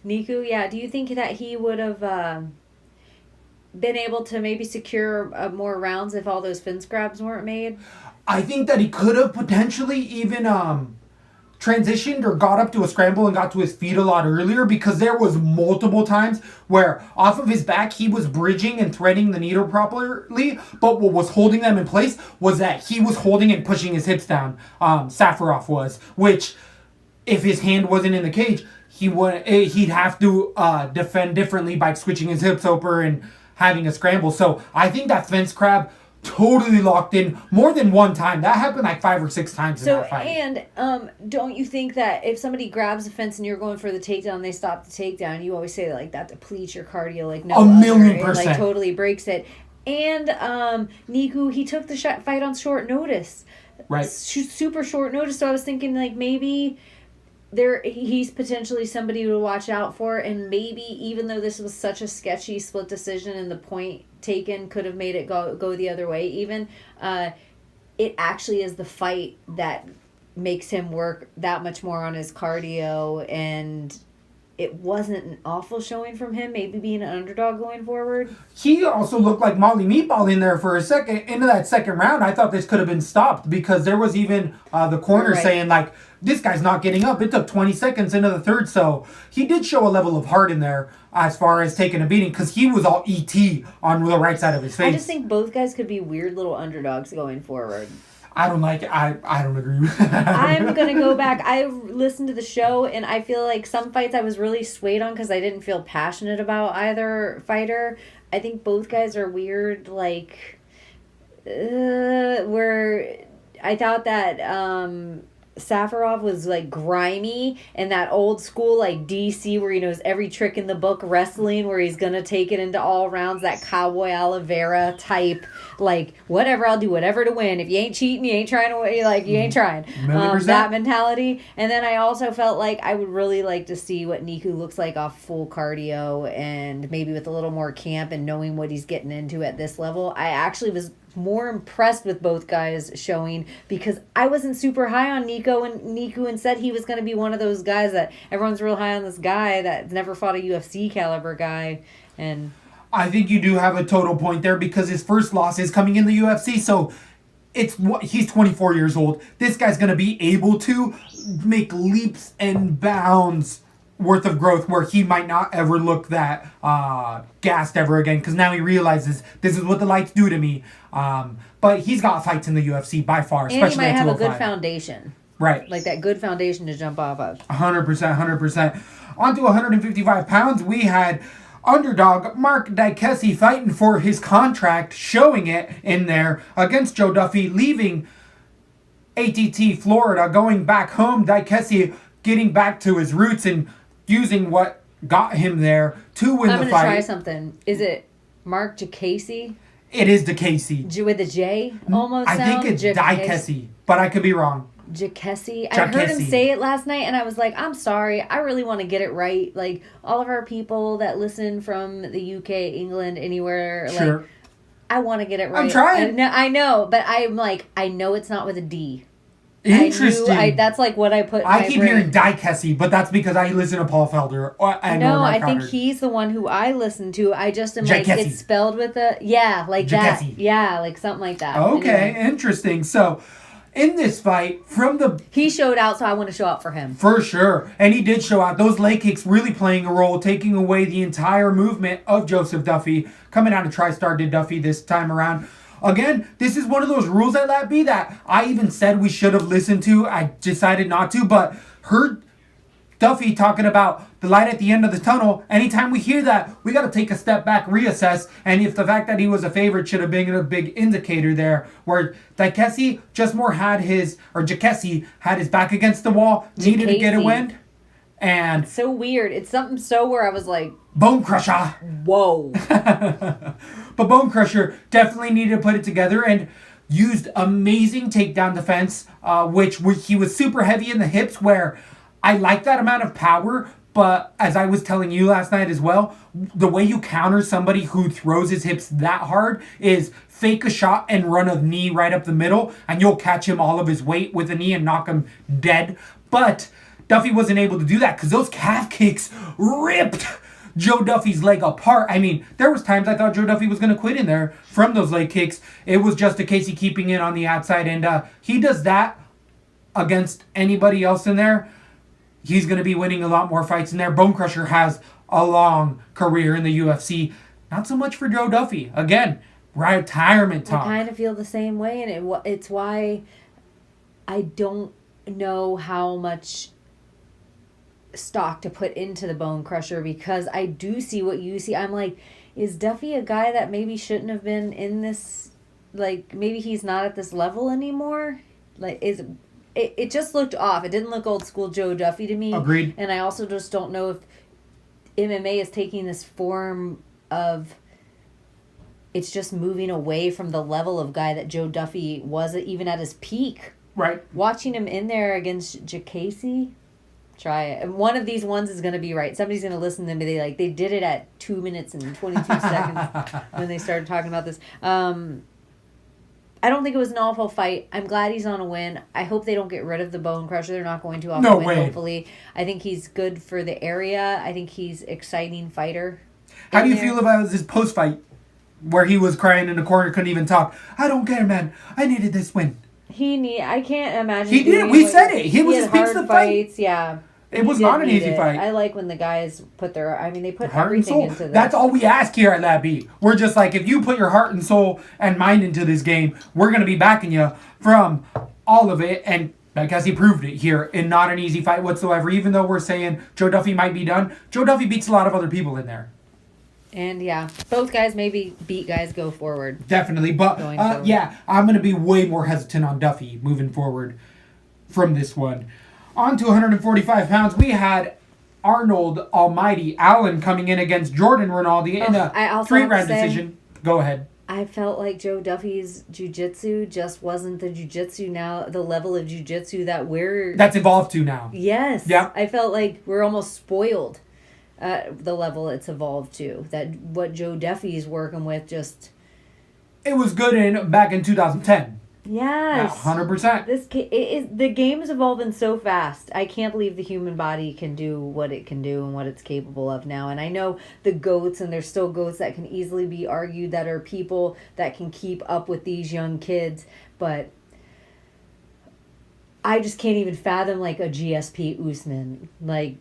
Niku, yeah, do you think that he would have been able to maybe secure more rounds if all those fence grabs weren't made? I think that he could have potentially even transitioned or got up to a scramble and got to his feet a lot earlier, because there was multiple times where off of his back he was bridging and threading the needle properly, but what was holding them in place was that he was holding and pushing his hips down. Safarov was, which if his hand wasn't in the cage, he'd have to defend differently by switching his hips over and having a scramble. So I think that fence grab totally locked in more than one time. That happened like 5 or 6 times in that fight. And don't you think that if somebody grabs a fence and you're going for the takedown, they stop the takedown, you always say that, like, that depletes your cardio like no 1,000,000%. It, like, totally breaks it. And Niku, he took the fight on short notice. Right. Super short notice. So I was thinking, like, maybe he's potentially somebody to watch out for, and maybe even though this was such a sketchy split decision and the point taken could have made it go the other way, even it actually is the fight that makes him work that much more on his cardio, and it wasn't an awful showing from him, maybe being an underdog going forward. He also looked like Molly Meatball in there for a second. Into that second round, I thought this could have been stopped, because there was even the corner saying, like, this guy's not getting up. It took 20 seconds into the third, so he did show a level of heart in there as far as taking a beating, because he was all ET on the right side of his face. I just think both guys could be weird little underdogs going forward. I don't like it. I don't agree with that. I'm going to go back. I listened to the show, and I feel like some fights I was really swayed on because I didn't feel passionate about either fighter. I think both guys are weird, like, where I thought that Safarov was, like, grimy, and that old school, like, DC where he knows every trick in the book wrestling, where he's gonna take it into all rounds, that Cowboy Oliveira type, like, whatever, I'll do whatever to win. If you ain't cheating, you ain't trying to win, like, you ain't trying. That mentality. And then I also felt like I would really like to see what Niku looks like off full cardio, and maybe with a little more camp and knowing what he's getting into at this level. I actually was more impressed with both guys showing, because I wasn't super high on Niku and said he was going to be one of those guys that everyone's real high on, this guy that never fought a UFC caliber guy. And I think you do have a total point there, because his first loss is coming in the UFC, so he's 24 years old. This guy's going to be able to make leaps and bounds worth of growth, where he might not ever look that gassed ever again, because now he realizes this is what the lights do to me. But he's got fights in the UFC by far, especially and he might have a good 205. Foundation. Right. Like that good foundation to jump off of. 100%. On to 155 pounds, we had underdog Mark Diakese fighting for his contract, showing it in there against Joe Duffy, leaving ATT Florida, going back home. Diakese getting back to his roots and using what got him there to win the fight. I'm going to try something. Is it Mark Diakese? It is Diakese. With a J almost I think it's Diakese, but I could be wrong. Diakese. I heard him say it last night, and I was like, I'm sorry. I really want to get it right. Like, all of our people that listen from the UK, England, anywhere, sure. Like, I want to get it right. I'm trying. I know, but I'm like, I know it's not with a D. Interesting. That's like what I put in I my keep brain. hearing Diakese, but that's because I listen to Paul Felder. No, I think he's the one who I listen to. I just am like, it's spelled with a, like that. Yeah, like something like that. Okay, anyway. Interesting. So, in this fight, he showed out, so I want to show out for him. For sure. And he did show out. Those leg kicks really playing a role, taking away the entire movement of Joseph Duffy. Coming out of TriStar did Duffy this time around. again, this is one of those rules at LaTB that I even said we should have listened to. I decided not to, but heard Duffy talking about the light at the end of the tunnel. Anytime we hear that, we got to take a step back, reassess. And if the fact that he was a favorite should have been a big indicator there, where Jacassi had his back against the wall, needed to get a win. And it's so weird. It's something so where I was like, Bone Crusher. whoa. But Bone Crusher definitely needed to put it together and used amazing takedown defense, which he was super heavy in the hips, where I like that amount of power, but as I was telling you last night as well, the way you counter somebody who throws his hips that hard is fake a shot and run a knee right up the middle, and you'll catch him all of his weight with a knee and knock him dead. But Duffy wasn't able to do that because those calf kicks ripped Joe Duffy's leg apart. I mean, there was times I thought Joe Duffy was going to quit in there from those leg kicks. It was just a case of keeping it on the outside, and he does that against anybody else in there. He's going to be winning a lot more fights in there. Bone Crusher has a long career in the UFC. Not so much for Joe Duffy. Again, retirement talk. I kind of feel the same way, and it's why I don't know how much stock to put into the Bone Crusher, because I do see what you see. I'm like, is Duffy a guy that maybe shouldn't have been in this? Like, maybe he's not at this level anymore? Like, It just looked off. It didn't look old school Joe Duffy to me. Agreed. And I also just don't know if MMA is taking this form of, it's just moving away from the level of guy that Joe Duffy was even at his peak. Right. Watching him in there against Jacassi, try it. And one of these ones is going to be right. Somebody's going to listen to me. They did it at 2 minutes and 22 seconds when they started talking about this. I don't think it was an awful fight. I'm glad he's on a win. I hope they don't get rid of the Bone Crusher. They're not going to. No win, way. hopefully. I think he's good for the area. I think he's exciting fighter. How do you feel about his post-fight where he was crying in the corner, couldn't even talk? I don't care, man. I needed this win. I can't imagine. He did. We said it. He was his hard peaks of fights. Yeah. It was not an easy fight. I like when the guys put their, they put Heart and everything soul. into this. That's all we ask here at LaTB. We're just like, if you put your heart and soul and mind into this game, we're going to be backing you from all of it. And I guess he proved it here in not an easy fight whatsoever. Even though we're saying Joe Duffy might be done, Joe Duffy beats a lot of other people in there. And yeah, both guys maybe beat guys go forward. Definitely. But yeah, I'm going to be way more hesitant on Duffy moving forward from this one. On to 145 pounds, we had Arnold Almighty Allen coming in against Jordan Rinaldi in a 3-round decision. Go ahead. I felt like Joe Duffy's jiu-jitsu just wasn't the jiu-jitsu now, the level of jiu-jitsu that's evolved to now. Yes. Yeah. I felt like we're almost spoiled at the level it's evolved to. That what Joe Duffy's working with just... It was good back in 2010. Yes. 100%. The game is evolving so fast. I can't believe the human body can do what it can do and what it's capable of now. And I know the GOATs, and there's still GOATs that can easily be argued that are people that can keep up with these young kids. But I just can't even fathom like a GSP Usman. Like,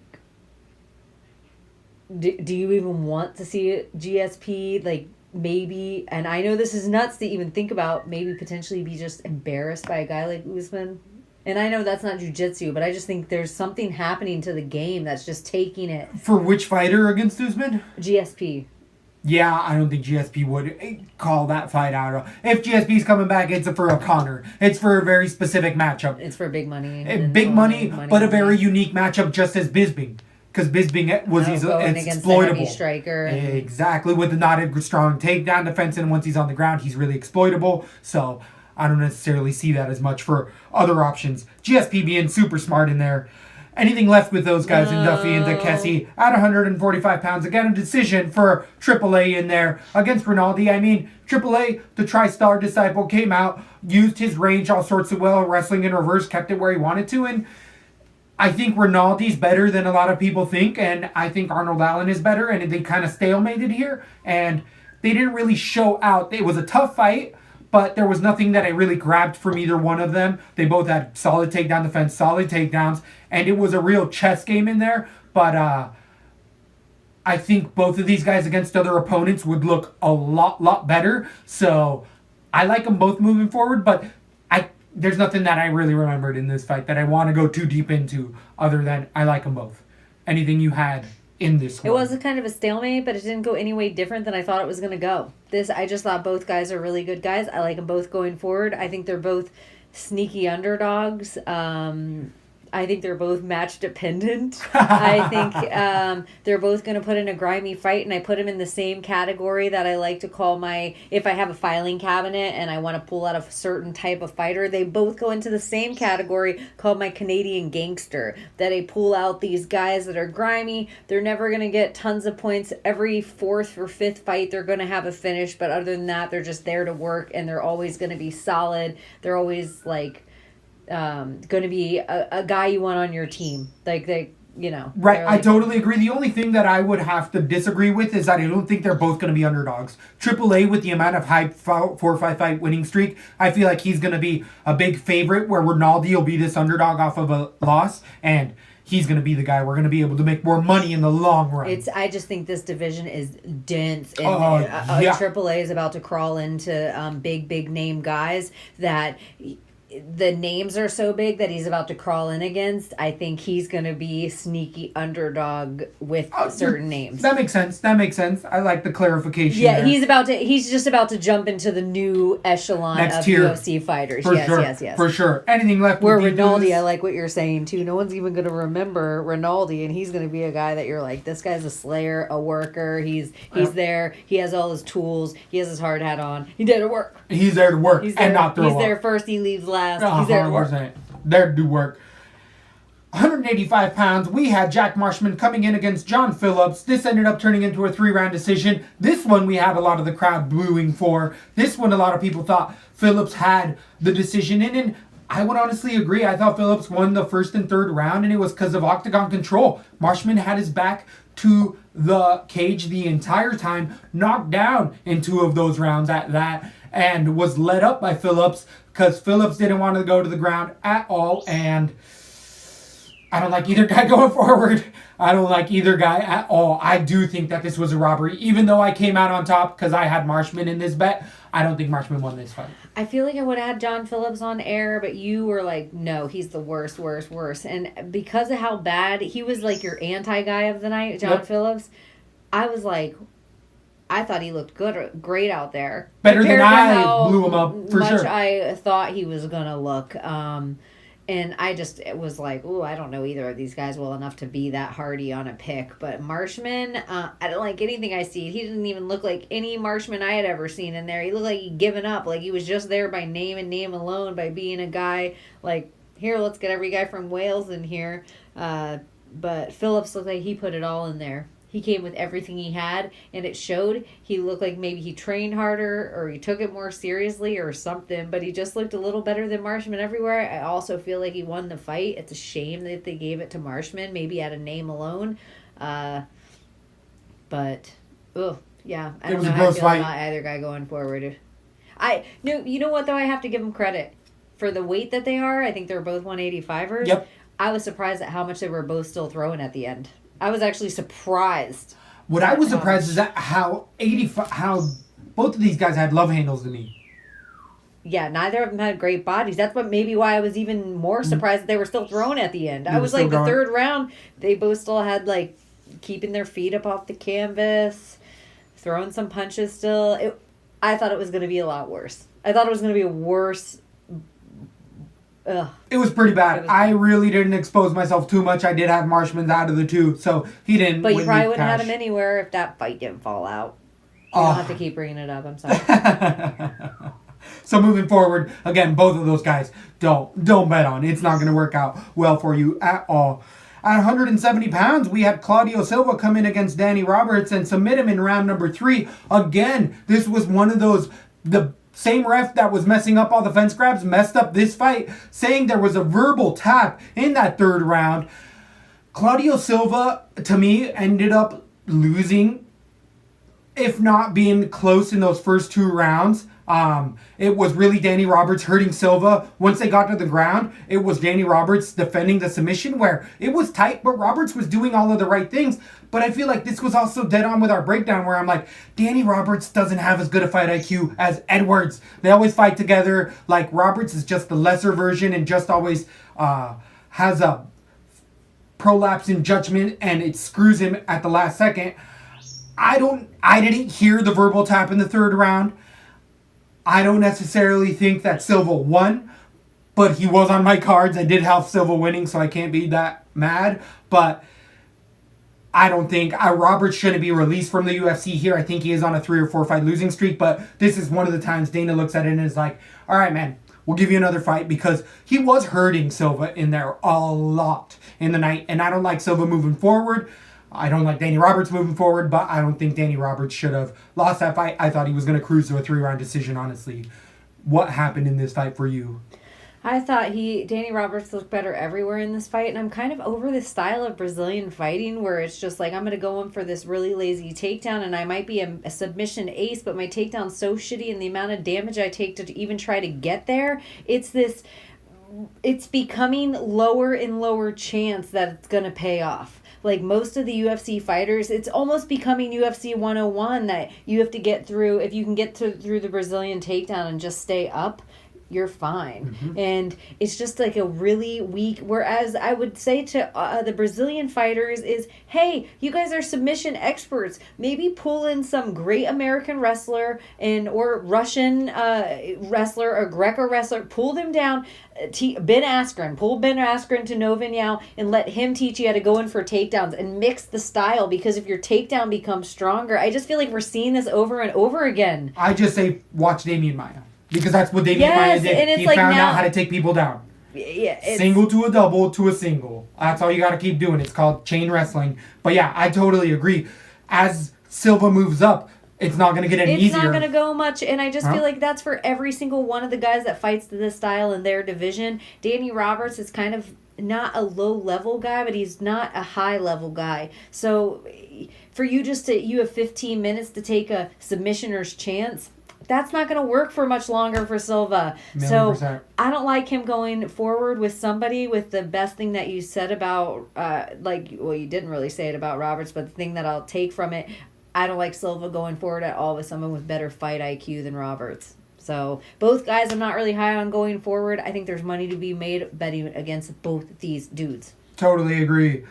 do you even want to see a GSP? Like, maybe, and I know this is nuts to even think about, maybe potentially be just embarrassed by a guy like Usman. And I know that's not jiu-jitsu, but I just think there's something happening to the game that's just taking it. For which fighter against Usman? GSP. Yeah, I don't think GSP would call that fight out. If GSP's coming back, it's for a Connor. It's for a very specific matchup. It's for big money. Big money, but a very unique matchup, just as Bisping. Because Bisping was exploitable. Striker. Exactly, with the not a strong takedown defense, and once he's on the ground, he's really exploitable. So I don't necessarily see that as much for other options. GSP being super smart in there. Anything left with those guys in Duffy and Jacassi at 145 pounds. Again, a decision for AAA in there against Rinaldi. I mean, AAA, the TriStar disciple, came out, used his range all sorts of well, wrestling in reverse, kept it where he wanted to, and I think Rinaldi's better than a lot of people think, and I think Arnold Allen is better, and they kind of stalemated here, and they didn't really show out. It was a tough fight, but there was nothing that I really grabbed from either one of them. They both had solid takedown defense, solid takedowns, and it was a real chess game in there, but I think both of these guys against other opponents would look a lot better, so I like them both moving forward, but there's nothing that I really remembered in this fight that I want to go too deep into other than I like them both. Anything you had in this one? It was a kind of a stalemate, but it didn't go any way different than I thought it was going to go. I just thought both guys are really good guys. I like them both going forward. I think they're both sneaky underdogs. I think they're both match dependent. I think they're both going to put in a grimy fight, and I put them in the same category that I like to call if I have a filing cabinet and I want to pull out a certain type of fighter, they both go into the same category called my Canadian gangster, that I pull out these guys that are grimy. They're never going to get tons of points. Every fourth or fifth fight, they're going to have a finish, but other than that, they're just there to work, and they're always going to be solid. They're always going to be a guy you want on your team. Right. I totally agree. The only thing that I would have to disagree with is that I don't think they're both going to be underdogs. AAA, with the amount of high 4-5 fight winning streak, I feel like he's going to be a big favorite, where Ronaldo will be this underdog off of a loss, and he's going to be the guy we're going to be able to make more money in the long run. I just think this division is dense, and AAA is about to crawl into big name guys that the names are so big that he's about to crawl in against. I think he's going to be sneaky underdog with certain names. That makes sense. I like the clarification. Yeah, there. he's just about to jump into the new echelon Next of tier. UFC fighters. Yes. For sure. Anything left Where with Rinaldi, I like what you're saying too. No one's even going to remember Rinaldi, and he's going to be a guy that you're like, this guy's a slayer, a worker. He's there. He has all his tools. He has his hard hat on. He did work. He's there to work and not throw up. He's there first. He leaves last. He's there to work. There to do work. 185 pounds, we had Jack Marshman coming in against John Phillips. This ended up turning into a 3-round decision. This one we had a lot of the crowd booing for. This one a lot of people thought Phillips had the decision in, and I would honestly agree. I thought Phillips won the first and third round, and it was because of octagon control. Marshman had his back to the cage the entire time, knocked down in 2 of those rounds at that, and was led up by Phillips because Phillips didn't want to go to the ground at all, and I don't like either guy going forward. I don't like either guy at all. I do think that this was a robbery. Even though I came out on top because I had Marshman in this bet, I don't think Marshman won this fight. I feel like I would have had John Phillips on air, but you were like, no, he's the worst. And because of how bad, he was like your anti-guy of the night, John Phillips, I was like, I thought he looked great out there. Better than I blew him up, for sure. Much I thought he was going to look. And I just was like, ooh, I don't know either of these guys well enough to be that hardy on a pick. But Marshman, I don't like anything I see. He didn't even look like any Marshman I had ever seen in there. He looked like he'd given up. Like he was just there by name and name alone, by being a guy like, here, let's get every guy from Wales in here. But Phillips looked like he put it all in there. He came with everything he had, and it showed. He looked like maybe he trained harder or he took it more seriously or something, but he just looked a little better than Marshman everywhere. I also feel like he won the fight. It's a shame that they gave it to Marshman, maybe at a name alone. But, yeah, I don't know how I feel about either guy going forward. You know what, though? I have to give them credit. For the weight that they are, I think they're both 185ers. Yep. I was surprised at how much they were both still throwing at the end. I was actually surprised. What I was surprised is that how both of these guys had love handles to me. Yeah, neither of them had great bodies. That's maybe why I was even more surprised that they were still throwing at the end. I was like, the third round, they both still had like keeping their feet up off the canvas, throwing some punches still. I thought it was going to be a lot worse. I thought it was going to be a worse. Ugh. It was pretty bad. I really didn't expose myself too much. I did have Marshman's out of the 2, so he didn't. But you probably wouldn't have had him anywhere if that fight didn't fall out. You don't have to keep bringing it up. I'm sorry. So moving forward, again, both of those guys, don't bet on. It's not going to work out well for you at all. At 170 pounds, we had Claudio Silva come in against Danny Roberts and submit him in round number 3. Again, this was one of those, the same ref that was messing up all the fence grabs messed up this fight, saying there was a verbal tap in that 3rd round. Claudio Silva, to me, ended up losing, if not being close in those first 2 rounds. It was really Danny Roberts hurting Silva. Once they got to the ground, it was Danny Roberts defending the submission where it was tight, but Roberts was doing all of the right things. But I feel like this was also dead on with our breakdown where I'm like, Danny Roberts doesn't have as good a fight IQ as Edwards. They always fight together. Like, Roberts is just the lesser version and just always has a prolapse in judgment and it screws him at the last second. I didn't hear the verbal tap in the third round. I don't necessarily think that Silva won, but he was on my cards. I did have Silva winning, so I can't be that mad. But I don't think Roberts shouldn't be released from the UFC here. I think he is on a 3 or 4 fight losing streak, but this is one of the times Dana looks at it and is like, all right, man, we'll give you another fight, because he was hurting Silva in there a lot in the night, and I don't like Silva moving forward. I don't like Danny Roberts moving forward, but I don't think Danny Roberts should have lost that fight. I thought he was going to cruise to a 3-round decision, honestly. What happened in this fight for you? I thought Danny Roberts looked better everywhere in this fight, and I'm kind of over this style of Brazilian fighting where it's just like, I'm going to go in for this really lazy takedown, and I might be a submission ace, but my takedown's so shitty, and the amount of damage I take to even try to get there, it's becoming lower and lower chance that it's going to pay off. Like most of the UFC fighters, it's almost becoming UFC 101 that you have to get through. If you can get through the Brazilian takedown and just stay up, you're fine. Mm-hmm. And it's just like a really weak, whereas I would say to the Brazilian fighters is, hey, you guys are submission experts. Maybe pull in some great American wrestler or Russian wrestler or Greco wrestler, pull them down. Ben Askren, pull Ben Askren to Novignao and let him teach you how to go in for takedowns and mix the style, because if your takedown becomes stronger, I just feel like we're seeing this over and over again. I just say watch Damian Maia, because that's what Damian Maia did. And he found out how to take people down. Yeah, single to a double to a single. That's all you got to keep doing. It's called chain wrestling. But yeah, I totally agree. As Silva moves up, it's not going to get any easier. It's not going to go much, and I just feel like that's for every single one of the guys that fights to this style in their division. Danny Roberts is kind of not a low-level guy, but he's not a high-level guy. So for you you have 15 minutes to take a submissioner's chance, that's not going to work for much longer for Silva. 1,000,000%. So I don't like him going forward with somebody with the best thing that you said about, you didn't really say it about Roberts, but the thing that I'll take from it, I don't like Silva going forward at all with someone with better fight IQ than Roberts. So both guys I'm not really high on going forward. I think there's money to be made betting against both these dudes. Totally agree.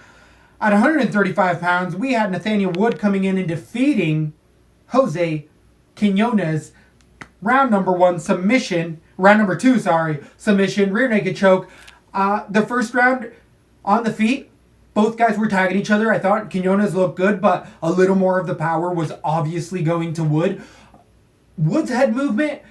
At 135 pounds, we had Nathaniel Wood coming in and defeating Jose Quinones. Round number 2, submission, rear naked choke. The first round on the feet, both guys were tagging each other. I thought Quinones looked good, but a little more of the power was obviously going to Wood. Wood's head movement,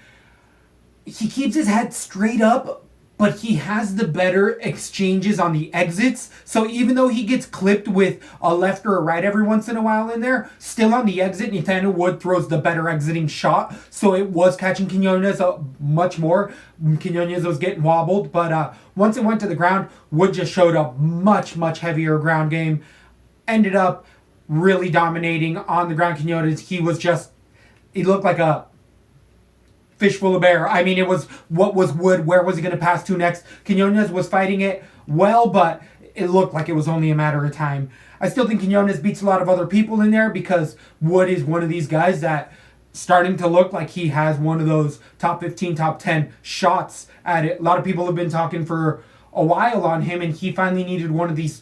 he keeps his head straight up, but he has the better exchanges on the exits. So even though he gets clipped with a left or a right every once in a while in there, still on the exit, Nathaniel Wood throws the better exiting shot. So it was catching Quinones much more. Quinones was getting wobbled, but once it went to the ground, Wood just showed a much, much heavier ground game. Ended up really dominating on the ground. Quinones, he looked like a fish full of bear. I mean, it was, what was Wood? Where was he going to pass to next? Quinones was fighting it well, but it looked like it was only a matter of time. I still think Quinones beats a lot of other people in there, because Wood is one of these guys that starting to look like he has one of those top 15, top 10 shots at it. A lot of people have been talking for a while on him, and he finally needed one of these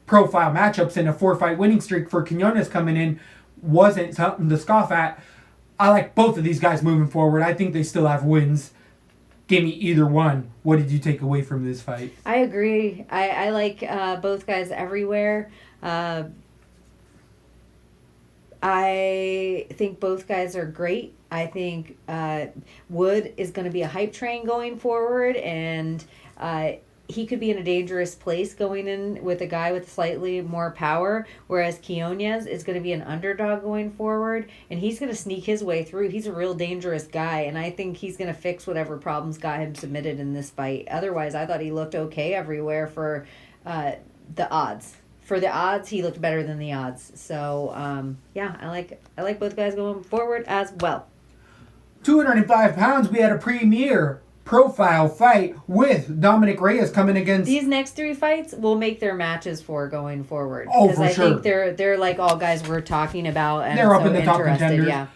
profile matchups, and a 4-fight winning streak for Quinones coming in wasn't something to scoff at. I like both of these guys moving forward. I think they still have wins. Give me either one. What did you take away from this fight? I agree. I like both guys everywhere. I think both guys are great. I think Wood is going to be a hype train going forward, and he could be in a dangerous place going in with a guy with slightly more power, whereas Quinones is going to be an underdog going forward, and he's going to sneak his way through. He's a real dangerous guy, and I think he's going to fix whatever problems got him submitted in this fight. Otherwise, I thought he looked okay everywhere for the odds. For the odds, he looked better than the odds. So, I like both guys going forward as well. 205 pounds, we had a premier profile fight with Dominic Reyes coming against... These next 3 fights will make their matches for going forward. Oh, because for I sure. think they're like all guys we're talking about, and They're up so in the top interested. contenders. Yeah.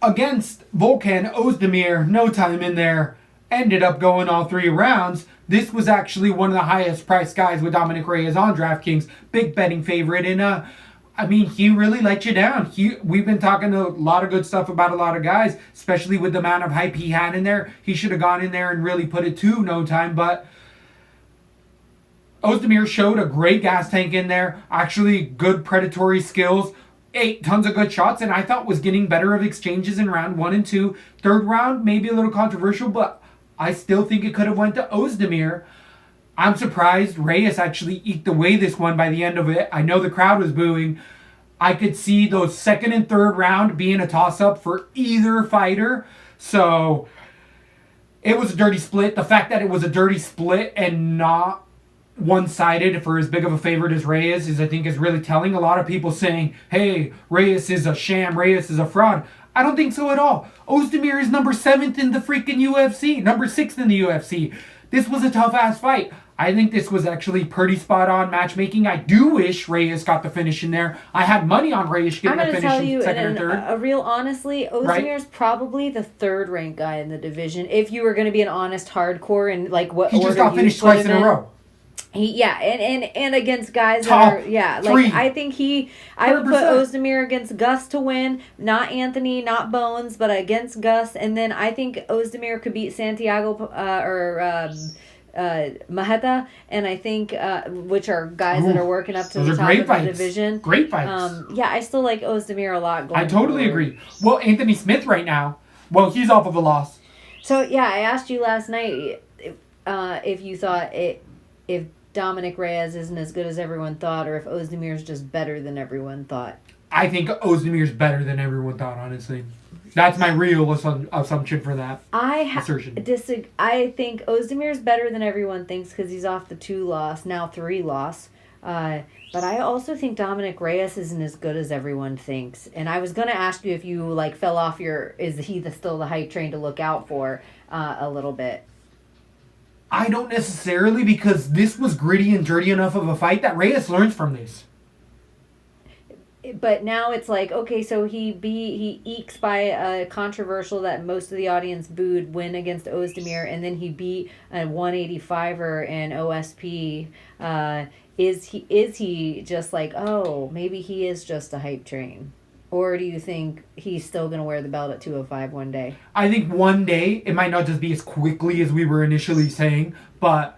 Against Volkan Ozdemir, no time in there, ended up going all 3 rounds. This was actually one of the highest priced guys with Dominic Reyes on DraftKings. Big betting favorite. And, I mean, he really let you down. We've been talking a lot of good stuff about a lot of guys, especially with the amount of hype he had in there. He should have gone in there and really put it to no time. But Ozdemir showed a great gas tank in there. Actually, good predatory skills. 8 tons of good shots, and I thought was getting better of exchanges in round 1 and 2. Third round, maybe a little controversial, but I still think it could have went to Ozdemir. I'm surprised Reyes actually eked away this one by the end of it. I know the crowd was booing. I could see those second and third round being a toss-up for either fighter. So it was a dirty split. The fact that it was a dirty split and not one-sided for as big of a favorite as Reyes is, I think, is really telling. A lot of people saying, hey, Reyes is a sham, Reyes is a fraud. I don't think so at all. Ozdemir is number 7th in the freaking UFC, number 6th in the UFC. This was a tough-ass fight. I think this was actually pretty spot-on matchmaking. I do wish Reyes got the finish in there. I had money on Reyes getting the finish in second and third. A real honestly, Ozdemir's probably the 3rd-ranked guy in the division. If you were going to be an honest hardcore and like what he order just got you finished put twice him in a row. And against guys Top that are, yeah, 3. like I think I would put 100%. Ozdemir against Gus to win, not Anthony, not Bones, but against Gus. And then I think Ozdemir could beat Santiago Maheta, and I think which are guys that are working up to the top of the division. Great fights. Yeah, I still like Ozdemir a lot. I totally agree. Well, Anthony Smith right now, he's off of a loss. So yeah, I asked you last night if you thought if Dominic Reyes isn't as good as everyone thought, or if Ozdemir's just better than everyone thought. I think Ozdemir's better than everyone thought, honestly. That's my real assumption for that assertion. I think Ozdemir's better than everyone thinks because he's off the 2-loss, now 3-loss. But I also think Dominic Reyes isn't as good as everyone thinks. And I was going to ask you if you fell off is he still the hype train to look out for a little bit? I don't necessarily, because this was gritty and dirty enough of a fight that Reyes learns from this. But now it's like, okay, so he ekes by a controversial that most of the audience booed win against Ozdemir, and then he beat a 185er in OSP. Is he just like, oh, maybe he is just a hype train? Or do you think he's still going to wear the belt at 205 one day? I think one day, it might not just be as quickly as we were initially saying, but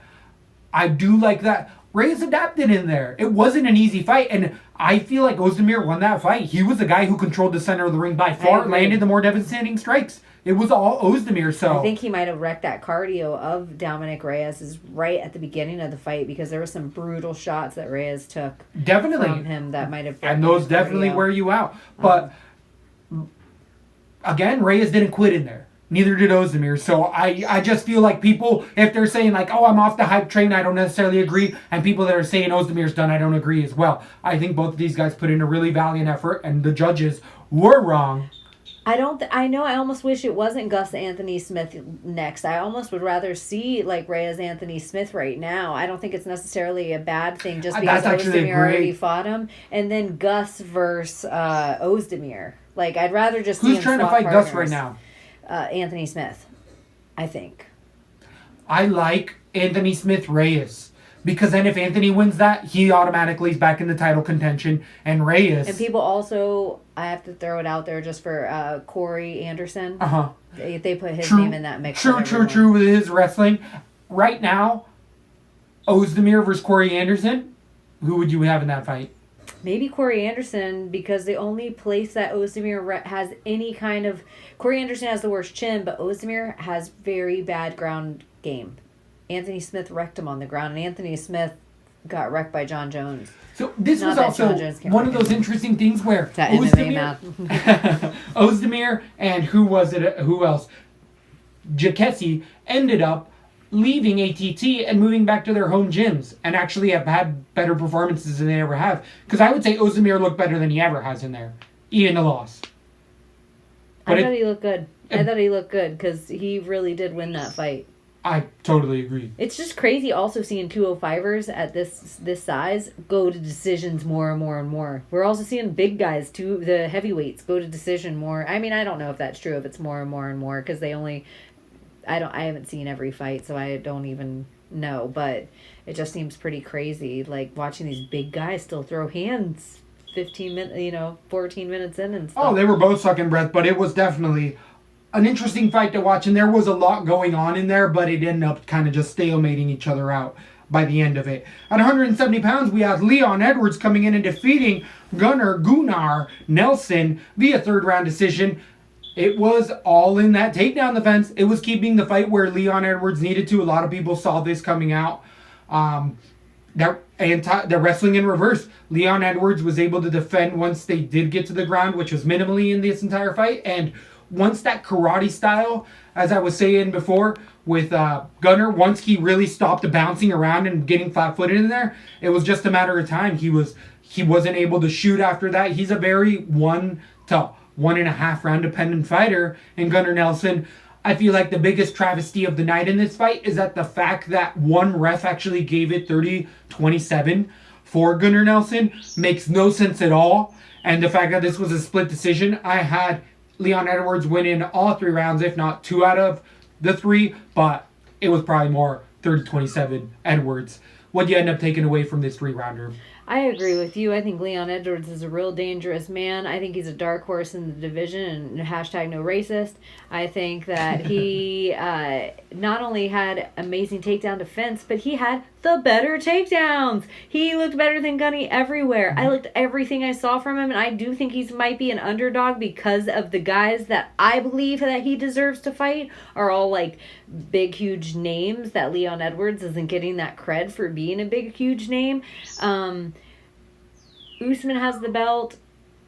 I do like that. Reyes adapted in there. It wasn't an easy fight, and I feel like Ozdemir won that fight. He was the guy who controlled the center of the ring by far, landed the more devastating strikes. It was all Ozdemir, so... I think he might have wrecked that cardio of Dominic Reyes right at the beginning of the fight, because there were some brutal shots that Reyes took from him that might have... And those definitely wear you out. But, again, Reyes didn't quit in there. Neither did Ozdemir. So I just feel like people, if they're saying I'm off the hype train, I don't necessarily agree. And people that are saying Ozdemir's done, I don't agree as well. I think both of these guys put in a really valiant effort, and the judges were wrong. I know I almost wish it wasn't Gus Anthony Smith next. I almost would rather see Reyes Anthony Smith right now. I don't think it's necessarily a bad thing just because Ozdemir already fought him. And then Gus versus Ozdemir. I'd rather just see him Who's trying to fight partners. Gus right now? Anthony Smith, I think. I like Anthony Smith Reyes. Because then if Anthony wins that, he automatically is back in the title contention. And Reyes... And people also, I have to throw it out there just for Corey Anderson. Uh-huh. They put his name in that mix. True with his wrestling. Right now, Ozdemir versus Corey Anderson, who would you have in that fight? Maybe Corey Anderson, because the only place that Ozdemir has any kind of... Corey Anderson has the worst chin, but Ozdemir has very bad ground game. Anthony Smith wrecked him on the ground, and Anthony Smith got wrecked by John Jones. So this was also one of those interesting things where Ozdemir and who else? Jakesi ended up leaving ATT and moving back to their home gyms and actually have had better performances than they ever have. Because I would say Ozdemir looked better than he ever has in there, even the loss. I thought he looked good. I thought he looked good because he really did win that fight. I totally agree. It's just crazy also seeing 205ers at this size go to decisions more and more and more. We're also seeing big guys, too, the heavyweights, go to decision more. I mean, I don't know if that's true, if it's more and more and more, because they only... I haven't seen every fight, so I don't even know, but it just seems pretty crazy, like, watching these big guys still throw hands 15 minutes, 14 minutes in and stuff. Oh, they were both sucking breath, but it was definitely an interesting fight to watch, and there was a lot going on in there, but it ended up kind of just stalemating each other out by the end of it. At 170 pounds, we had Leon Edwards coming in and defeating Gunnar Nelson via third-round decision. It was all in that takedown defense. It was keeping the fight where Leon Edwards needed to. A lot of people saw this coming out. The wrestling in reverse. Leon Edwards was able to defend once they did get to the ground, which was minimally in this entire fight, and once that karate style, as I was saying before, with Gunnar, once he really stopped bouncing around and getting flat-footed in there, it was just a matter of time. He wasn't able to shoot after that. He's a very 1 to 1.5 round dependent fighter. And Gunnar Nelson, I feel like the biggest travesty of the night in this fight is that the fact that one ref actually gave it 30-27 for Gunnar Nelson makes no sense at all. And the fact that this was a split decision, I had Leon Edwards winning all 3 rounds, if not 2 out of the 3, but it was probably more 30-27 Edwards. What do you end up taking away from this 3-rounder? I agree with you. I think Leon Edwards is a real dangerous man. I think he's a dark horse in the division, and hashtag no racist. I think that he not only had amazing takedown defense, but he had the better takedowns. He looked better than Gunny everywhere. I looked everything I saw from him, and I do think he might be an underdog because of the guys that I believe that he deserves to fight are all like big, huge names that Leon Edwards isn't getting that cred for being a big, huge name. Usman has the belt.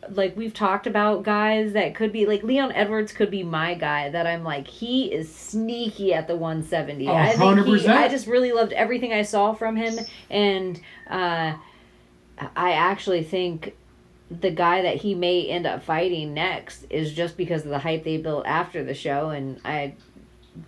Like, we've talked about guys that could be, like, Leon Edwards could be my guy that I'm like, he is sneaky at the 170. 100%. I just really loved everything I saw from him, and I actually think the guy that he may end up fighting next is just because of the hype they built after the show, and I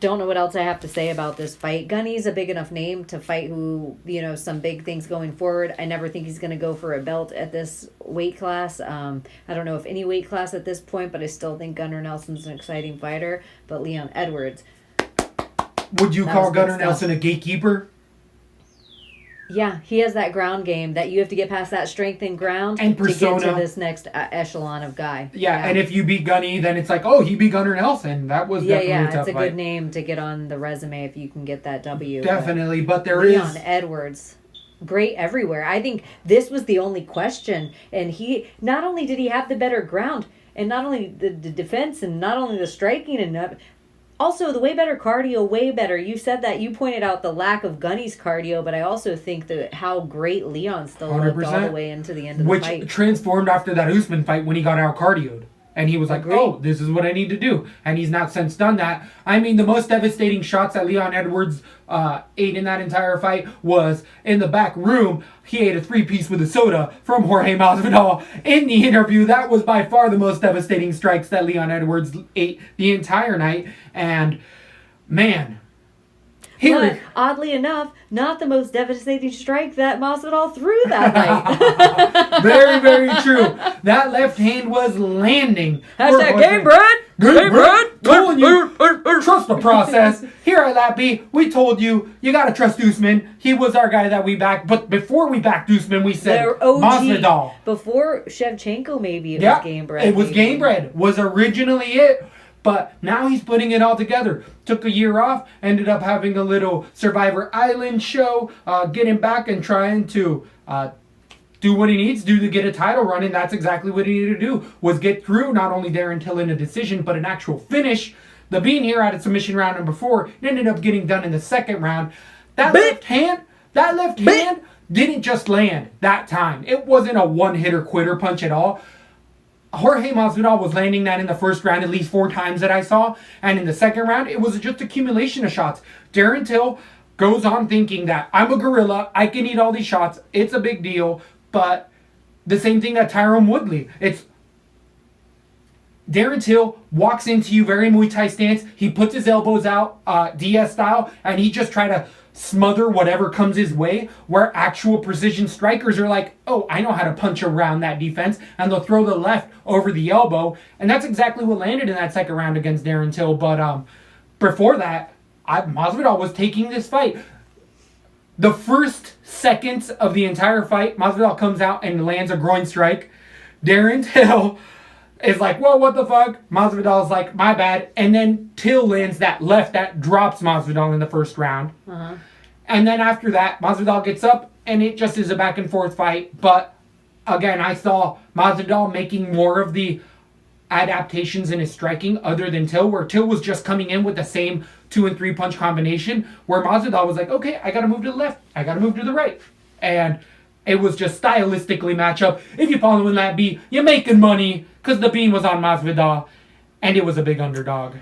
don't know what else I have to say about this fight. Gunny's a big enough name to fight some big things going forward. I never think he's going to go for a belt at this weight class. I don't know if any weight class at this point, but I still think Gunnar Nelson's an exciting fighter. But Leon Edwards. Would you call Gunnar Nelson a gatekeeper? Yeah, he has that ground game that you have to get past that strength and ground and persona to get to this next echelon of guy. Yeah, and if you beat Gunny, then it's like, oh, he beat Gunnar Nelson. That was definitely a tough fight. It's a good name to get on the resume if you can get that W. Definitely, but there Leon is... Edwards, great everywhere. I think this was the only question, and he, not only did he have the better ground, and not only the defense, and not only the striking, and also the way better cardio, way better. You said that, you pointed out the lack of Gunny's cardio, but I also think that how great Leon still looked all the way into the end of the fight. Which transformed after that Usman fight when he got out cardioed. And he was like, oh, this is what I need to do. And he's not since done that. I mean, the most devastating shots that Leon Edwards ate in that entire fight was in the back room. He ate a 3-piece with a soda from Jorge Masvidal in the interview. That was by far the most devastating strikes that Leon Edwards ate the entire night. And, man... But, oddly enough, not the most devastating strike that Masvidal threw that night. Very, very true. That left hand was landing. Hashtag game bread. Game bread. Told you. Trust the process. Here at LaTB, we told you gotta trust Usman. He was our guy that we backed. But before we backed Usman, we said Masvidal. Before Shevchenko, maybe it was game bread. It was game bread. Was originally it. But now he's putting it all together. Took a year off, ended up having a little Survivor Island show, getting back and trying to do what he needs to do to get a title run, and that's exactly what he needed to do, was get through not only there until in a decision, but an actual finish. The Bean here had a submission round number 4. It ended up getting done in the second round. That left hand didn't just land that time. It wasn't a one-hitter quitter punch at all. Jorge Masvidal was landing that in the first round at least 4 times that I saw. And in the second round, it was just accumulation of shots. Darren Till goes on thinking that I'm a gorilla. I can eat all these shots. It's a big deal. But the same thing that Tyron Woodley. Darren Till walks into you, very Muay Thai stance. He puts his elbows out, Diaz style, and he just try to smother whatever comes his way, where actual precision strikers are like, oh, I know how to punch around that defense, and they'll throw the left over the elbow, and that's exactly what landed in that second round against Darren Till. But before that, Masvidal was taking this fight. The first seconds of the entire fight, Masvidal comes out and lands a groin strike. Darren Till is like, whoa, what the fuck? Masvidal's like, my bad. And then Till lands that left that drops Masvidal in the first round. Uh-huh. And then after that, Masvidal gets up, and it just is a back and forth fight. But again, I saw Masvidal making more of the adaptations in his striking other than Till, where Till was just coming in with the same 2 and 3 punch combination, where Masvidal was like, okay, I gotta move to the left, I gotta move to the right. And it was just stylistically match up. If you're following that beat, you're making money, because the beam was on Masvidal, and it was a big underdog.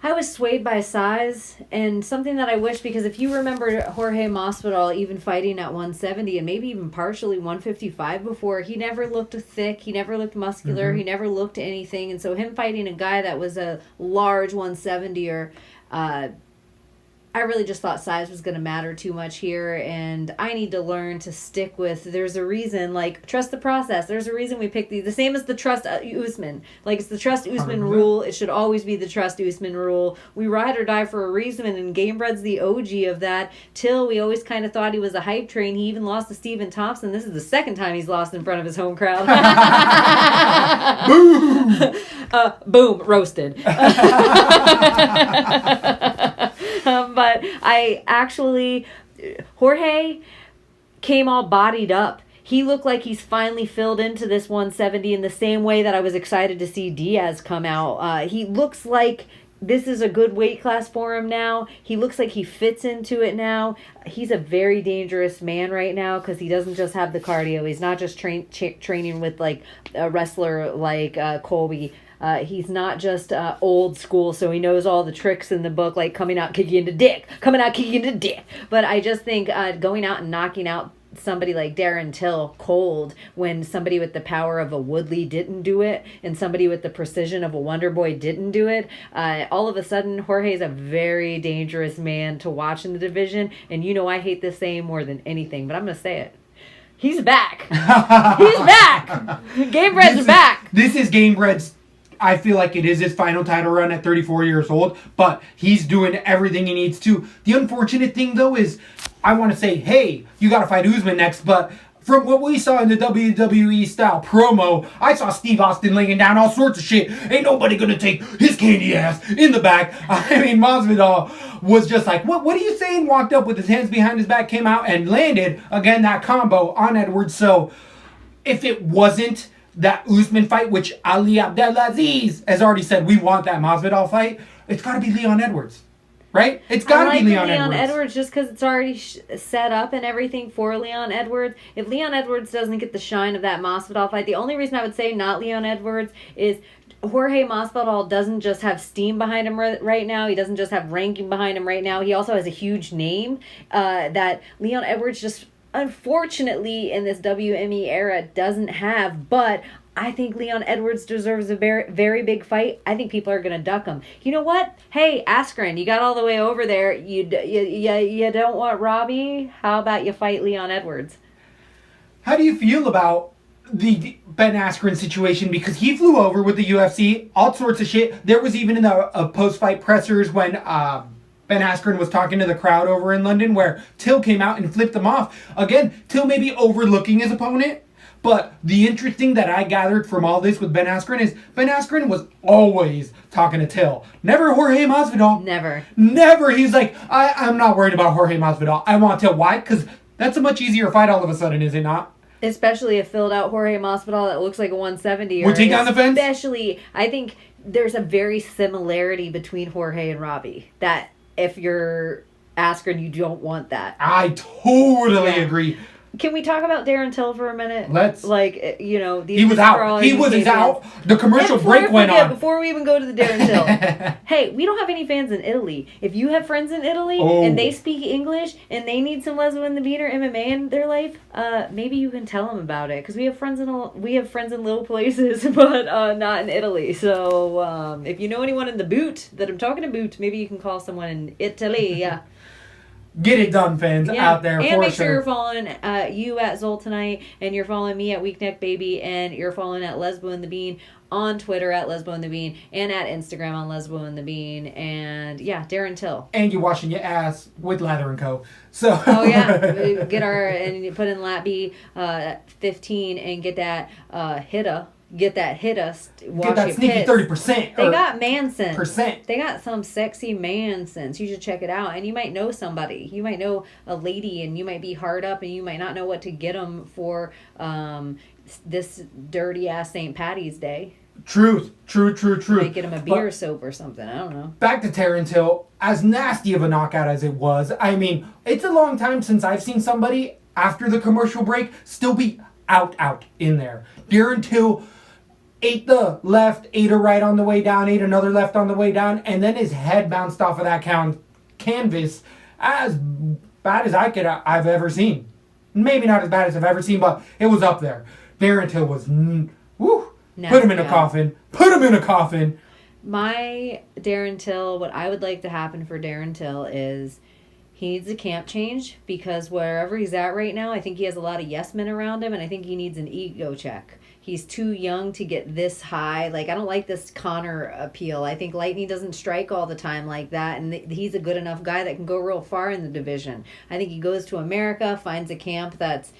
I was swayed by size, and something that I wish, because if you remember Jorge Masvidal even fighting at 170 and maybe even partially 155 before, he never looked thick, he never looked muscular, he never looked anything, and so him fighting a guy that was a large 170er, I really just thought size was going to matter too much here, and I need to learn to stick with, there's a reason, like, trust the process. There's a reason we picked the same as the trust Usman. Like, it's the trust Usman rule. It should always be the trust Usman rule. We ride or die for a reason, and Gamebred's the OG of that. Till, we always kind of thought he was a hype train. He even lost to Stephen Thompson. This is the second time he's lost in front of his home crowd. Boom! Boom, roasted. But I actually, Jorge came all bodied up. He looked like he's finally filled into this 170 in the same way that I was excited to see Diaz come out. He looks like this is a good weight class for him now. He looks like he fits into it now. He's a very dangerous man right now because he doesn't just have the cardio. He's not just training with like a wrestler like Colby. He's not just old school, so he knows all the tricks in the book, like coming out kicking into dick. But I just think going out and knocking out somebody like Darren Till cold when somebody with the power of a Woodley didn't do it and somebody with the precision of a Wonder Boy didn't do it, all of a sudden Jorge's a very dangerous man to watch in the division. And you know I hate this saying more than anything, but I'm going to say it. He's back. He's back. Gamebred's back. This is Gamebred's, I feel like it is his final title run at 34 years old, but he's doing everything he needs to. The unfortunate thing, though, is I want to say, hey, you got to fight Usman next, but from what we saw in the WWE style promo, I saw Steve Austin laying down all sorts of shit. Ain't nobody going to take his candy ass in the back. I mean, Masvidal was just like, what are you saying? Walked up with his hands behind his back, came out and landed, again, that combo on Edwards. So if it wasn't that Usman fight, which Ali Abdelaziz has already said we want that Masvidal fight, it's got to be Leon Edwards, right? It's got to be Leon Edwards. Just because it's already set up and everything for Leon Edwards. If Leon Edwards doesn't get the shine of that Masvidal fight, the only reason I would say not Leon Edwards is Jorge Masvidal doesn't just have steam behind him right now. He doesn't just have ranking behind him right now. He also has a huge name that Leon Edwards just unfortunately in this WME era doesn't have, but I think Leon Edwards deserves a very, very big fight. I think people are going to duck him. You know what? Hey, Askren, you got all the way over there. You don't want Robbie? How about you fight Leon Edwards? How do you feel about the Ben Askren situation? Because he flew over with the UFC, all sorts of shit. There was even in the post-fight pressers when Ben Askren was talking to the crowd over in London where Till came out and flipped him off. Again, Till may be overlooking his opponent, but the interesting that I gathered from all this with Ben Askren is Ben Askren was always talking to Till. Never Jorge Masvidal. Never. He's like, I'm not worried about Jorge Masvidal. I want Till. Why? Because that's a much easier fight all of a sudden, is it not? Especially a filled out Jorge Masvidal that looks like a 170. Would take down the fence? Especially, I think there's a very similarity between Jorge and Robbie. That if you're Askren, you don't want that. I totally agree. Can we talk about Darren Till for a minute? Let's. Like, you know, these He was are all out. He was indications. out. The commercial break went on. Before we even go to the Darren Till, hey, we don't have any fans in Italy. If you have friends in Italy and they speak English and they need some Lesbo and The Bean or MMA in their life, maybe you can tell them about it, because we have friends in little places, but not in Italy. So if you know anyone in the boot that I'm talking about, maybe you can call someone in Italy. Yeah. Get it done, fans out there. And for make sure you're following you at Zoltanite, and you're following me at Weakneck Baby, and you're following at Lesbo and The Bean on Twitter at Lesbo and The Bean, and at Instagram on Lesbo and The Bean, and yeah, Darren Till. And you're washing your ass with Lather and Co. So. Oh yeah, we get our and you put in LaTB 15 and get that hitta. Get that hit us. Get that sneaky 30%. They got man sense. Percent. They got some sexy man sense. You should check it out. And you might know somebody. You might know a lady, and you might be hard up, and you might not know what to get them for this dirty ass St. Patty's Day. True. Might get them a beer soap or something. I don't know. Back to Darren Till. As nasty of a knockout as it was, I mean, it's a long time since I've seen somebody after the commercial break still be out in there. Darren Till ate the left, ate a right on the way down, ate another left on the way down, and then his head bounced off of that canvas as bad as I've ever seen. Maybe not as bad as I've ever seen, but it was up there. Darren Till was, put him in a coffin. Put him in a coffin. My Darren Till, what I would like to happen for Darren Till is he needs a camp change, because wherever he's at right now, I think he has a lot of yes men around him, and I think he needs an ego check. He's too young to get this high. Like, I don't like this Connor appeal. I think Lightning doesn't strike all the time like that, and he's a good enough guy that can go real far in the division. I think he goes to America, finds a camp that's,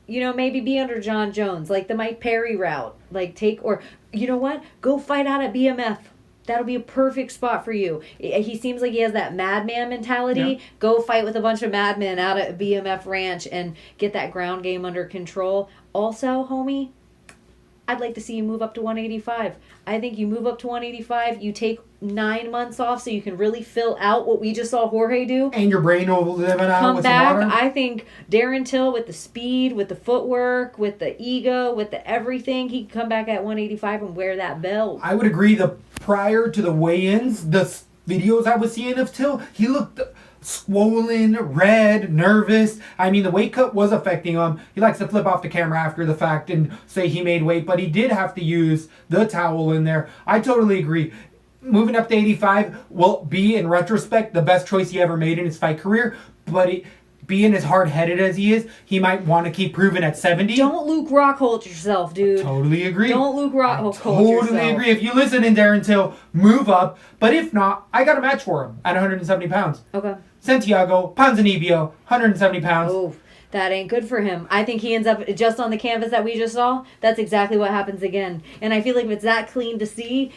you know, maybe be under John Jones, like the Mike Perry route. Like, or, you know what? Go fight out at BMF. That'll be a perfect spot for you. He seems like he has that madman mentality. Yeah. Go fight with a bunch of madmen out at BMF Ranch and get that ground game under control. Also, homie, I'd like to see you move up to 185. I think you move up to 185, you take 9 months off so you can really fill out what we just saw Jorge do. And your brain will live it out come with back. some water. I think Darren Till, with the speed, with the footwork, with the ego, with the everything, he can come back at 185 and wear that belt. I would agree. Prior to the weigh-ins, the videos I was seeing of Till, he looked swollen, red, nervous. I mean, the weight cut was affecting him. He likes to flip off the camera after the fact and say he made weight, but he did have to use the towel in there. I totally agree. Moving up to 85 will be, in retrospect, the best choice he ever made in his fight career, but being as hard-headed as he is, he might want to keep proving at 70. Don't Luke Rockhold yourself, dude. Totally agree. Don't Luke Rockhold yourself. Totally agree. If you listen in Darren Till, move up. But if not, I got a match for him at 170 pounds. Okay. Santiago Ponzinibbio, 170 pounds. Oh, that ain't good for him. I think he ends up just on the canvas that we just saw. That's exactly what happens again. And I feel like if it's that clean to see,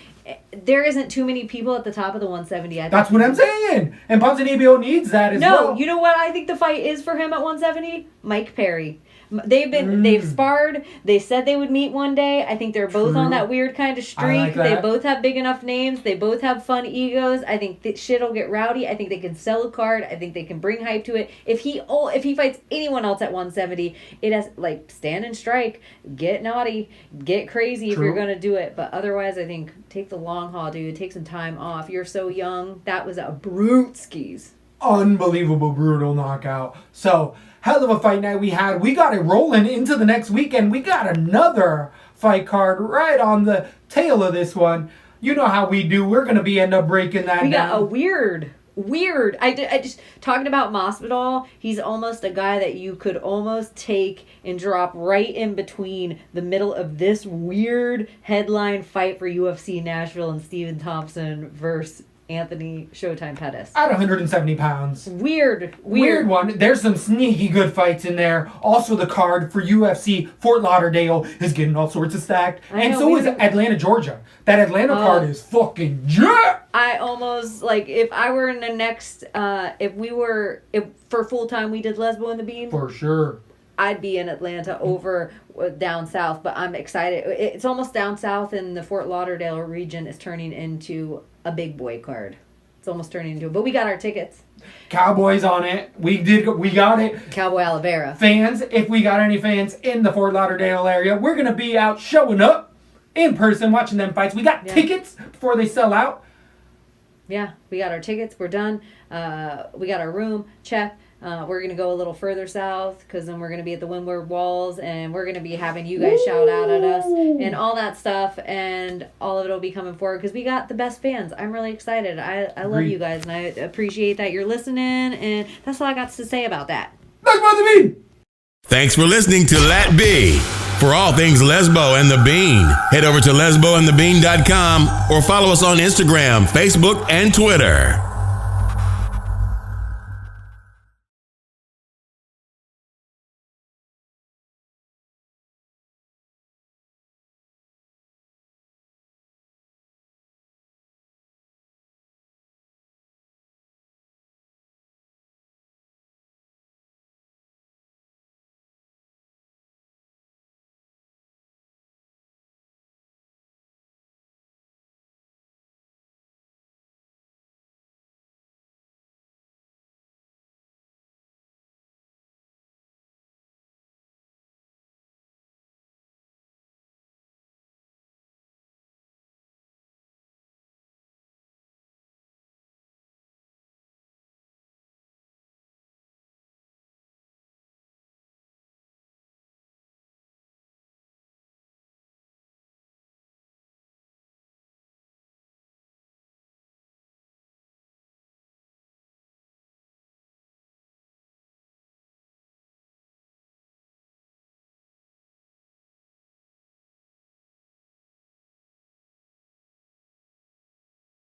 there isn't too many people at the top of the 170. That's what I'm saying. And Ponzinibbio needs that as well. No, you know what I think the fight is for him at 170? Mike Perry. They've sparred. They said they would meet one day. I think they're both on that weird kind of streak. Like that. They both have big enough names. They both have fun egos. I think that shit will get rowdy. I think they can sell a card. I think they can bring hype to it. If he fights anyone else at 170, it has, like, stand and strike, get naughty, get crazy if you're gonna do it. But otherwise, I think take the long haul, dude. Take some time off. You're so young. That was a brute skis. Unbelievable, brutal knockout. So, hell of a fight night we had. We got it rolling into the next weekend. We got another fight card right on the tail of this one. You know how we do. We're going to end up breaking that down. We got a weird. I just talking about Masvidal. He's almost a guy that you could almost take and drop right in between the middle of this weird headline fight for UFC Nashville and Stephen Thompson versus Anthony Showtime Pettis. At 170 pounds. Weird one. There's some sneaky good fights in there. Also, the card for UFC Fort Lauderdale is getting all sorts of stacked. And so is Atlanta, Georgia. That Atlanta card is fucking jet. I almost, like, if I were in the next, if for full time we did Lesbo and The Bean. For sure. I'd be in Atlanta over down south, but I'm excited. It's almost down south, and the Fort Lauderdale region is turning into a big boy card. It's almost turning into it. But we got our tickets. Cowboys on it. We got it. Cowboy Olivera. Fans, if we got any fans in the Fort Lauderdale area, we're going to be out showing up in person watching them fights. We got tickets before they sell out. Yeah, we got our tickets. We're done. We got our room. Check. We're going to go a little further south because then we're going to be at the Windward Walls and we're going to be having you guys shout out at us and all that stuff, and all of it will be coming forward because we got the best fans. I'm really excited. I love you guys and I appreciate that you're listening, and that's all I got to say about that. Lesbo and The Bean! Thanks for listening to LaTB. For all things Lesbo and The Bean, head over to lesboandthebean.com or follow us on Instagram, Facebook, and Twitter.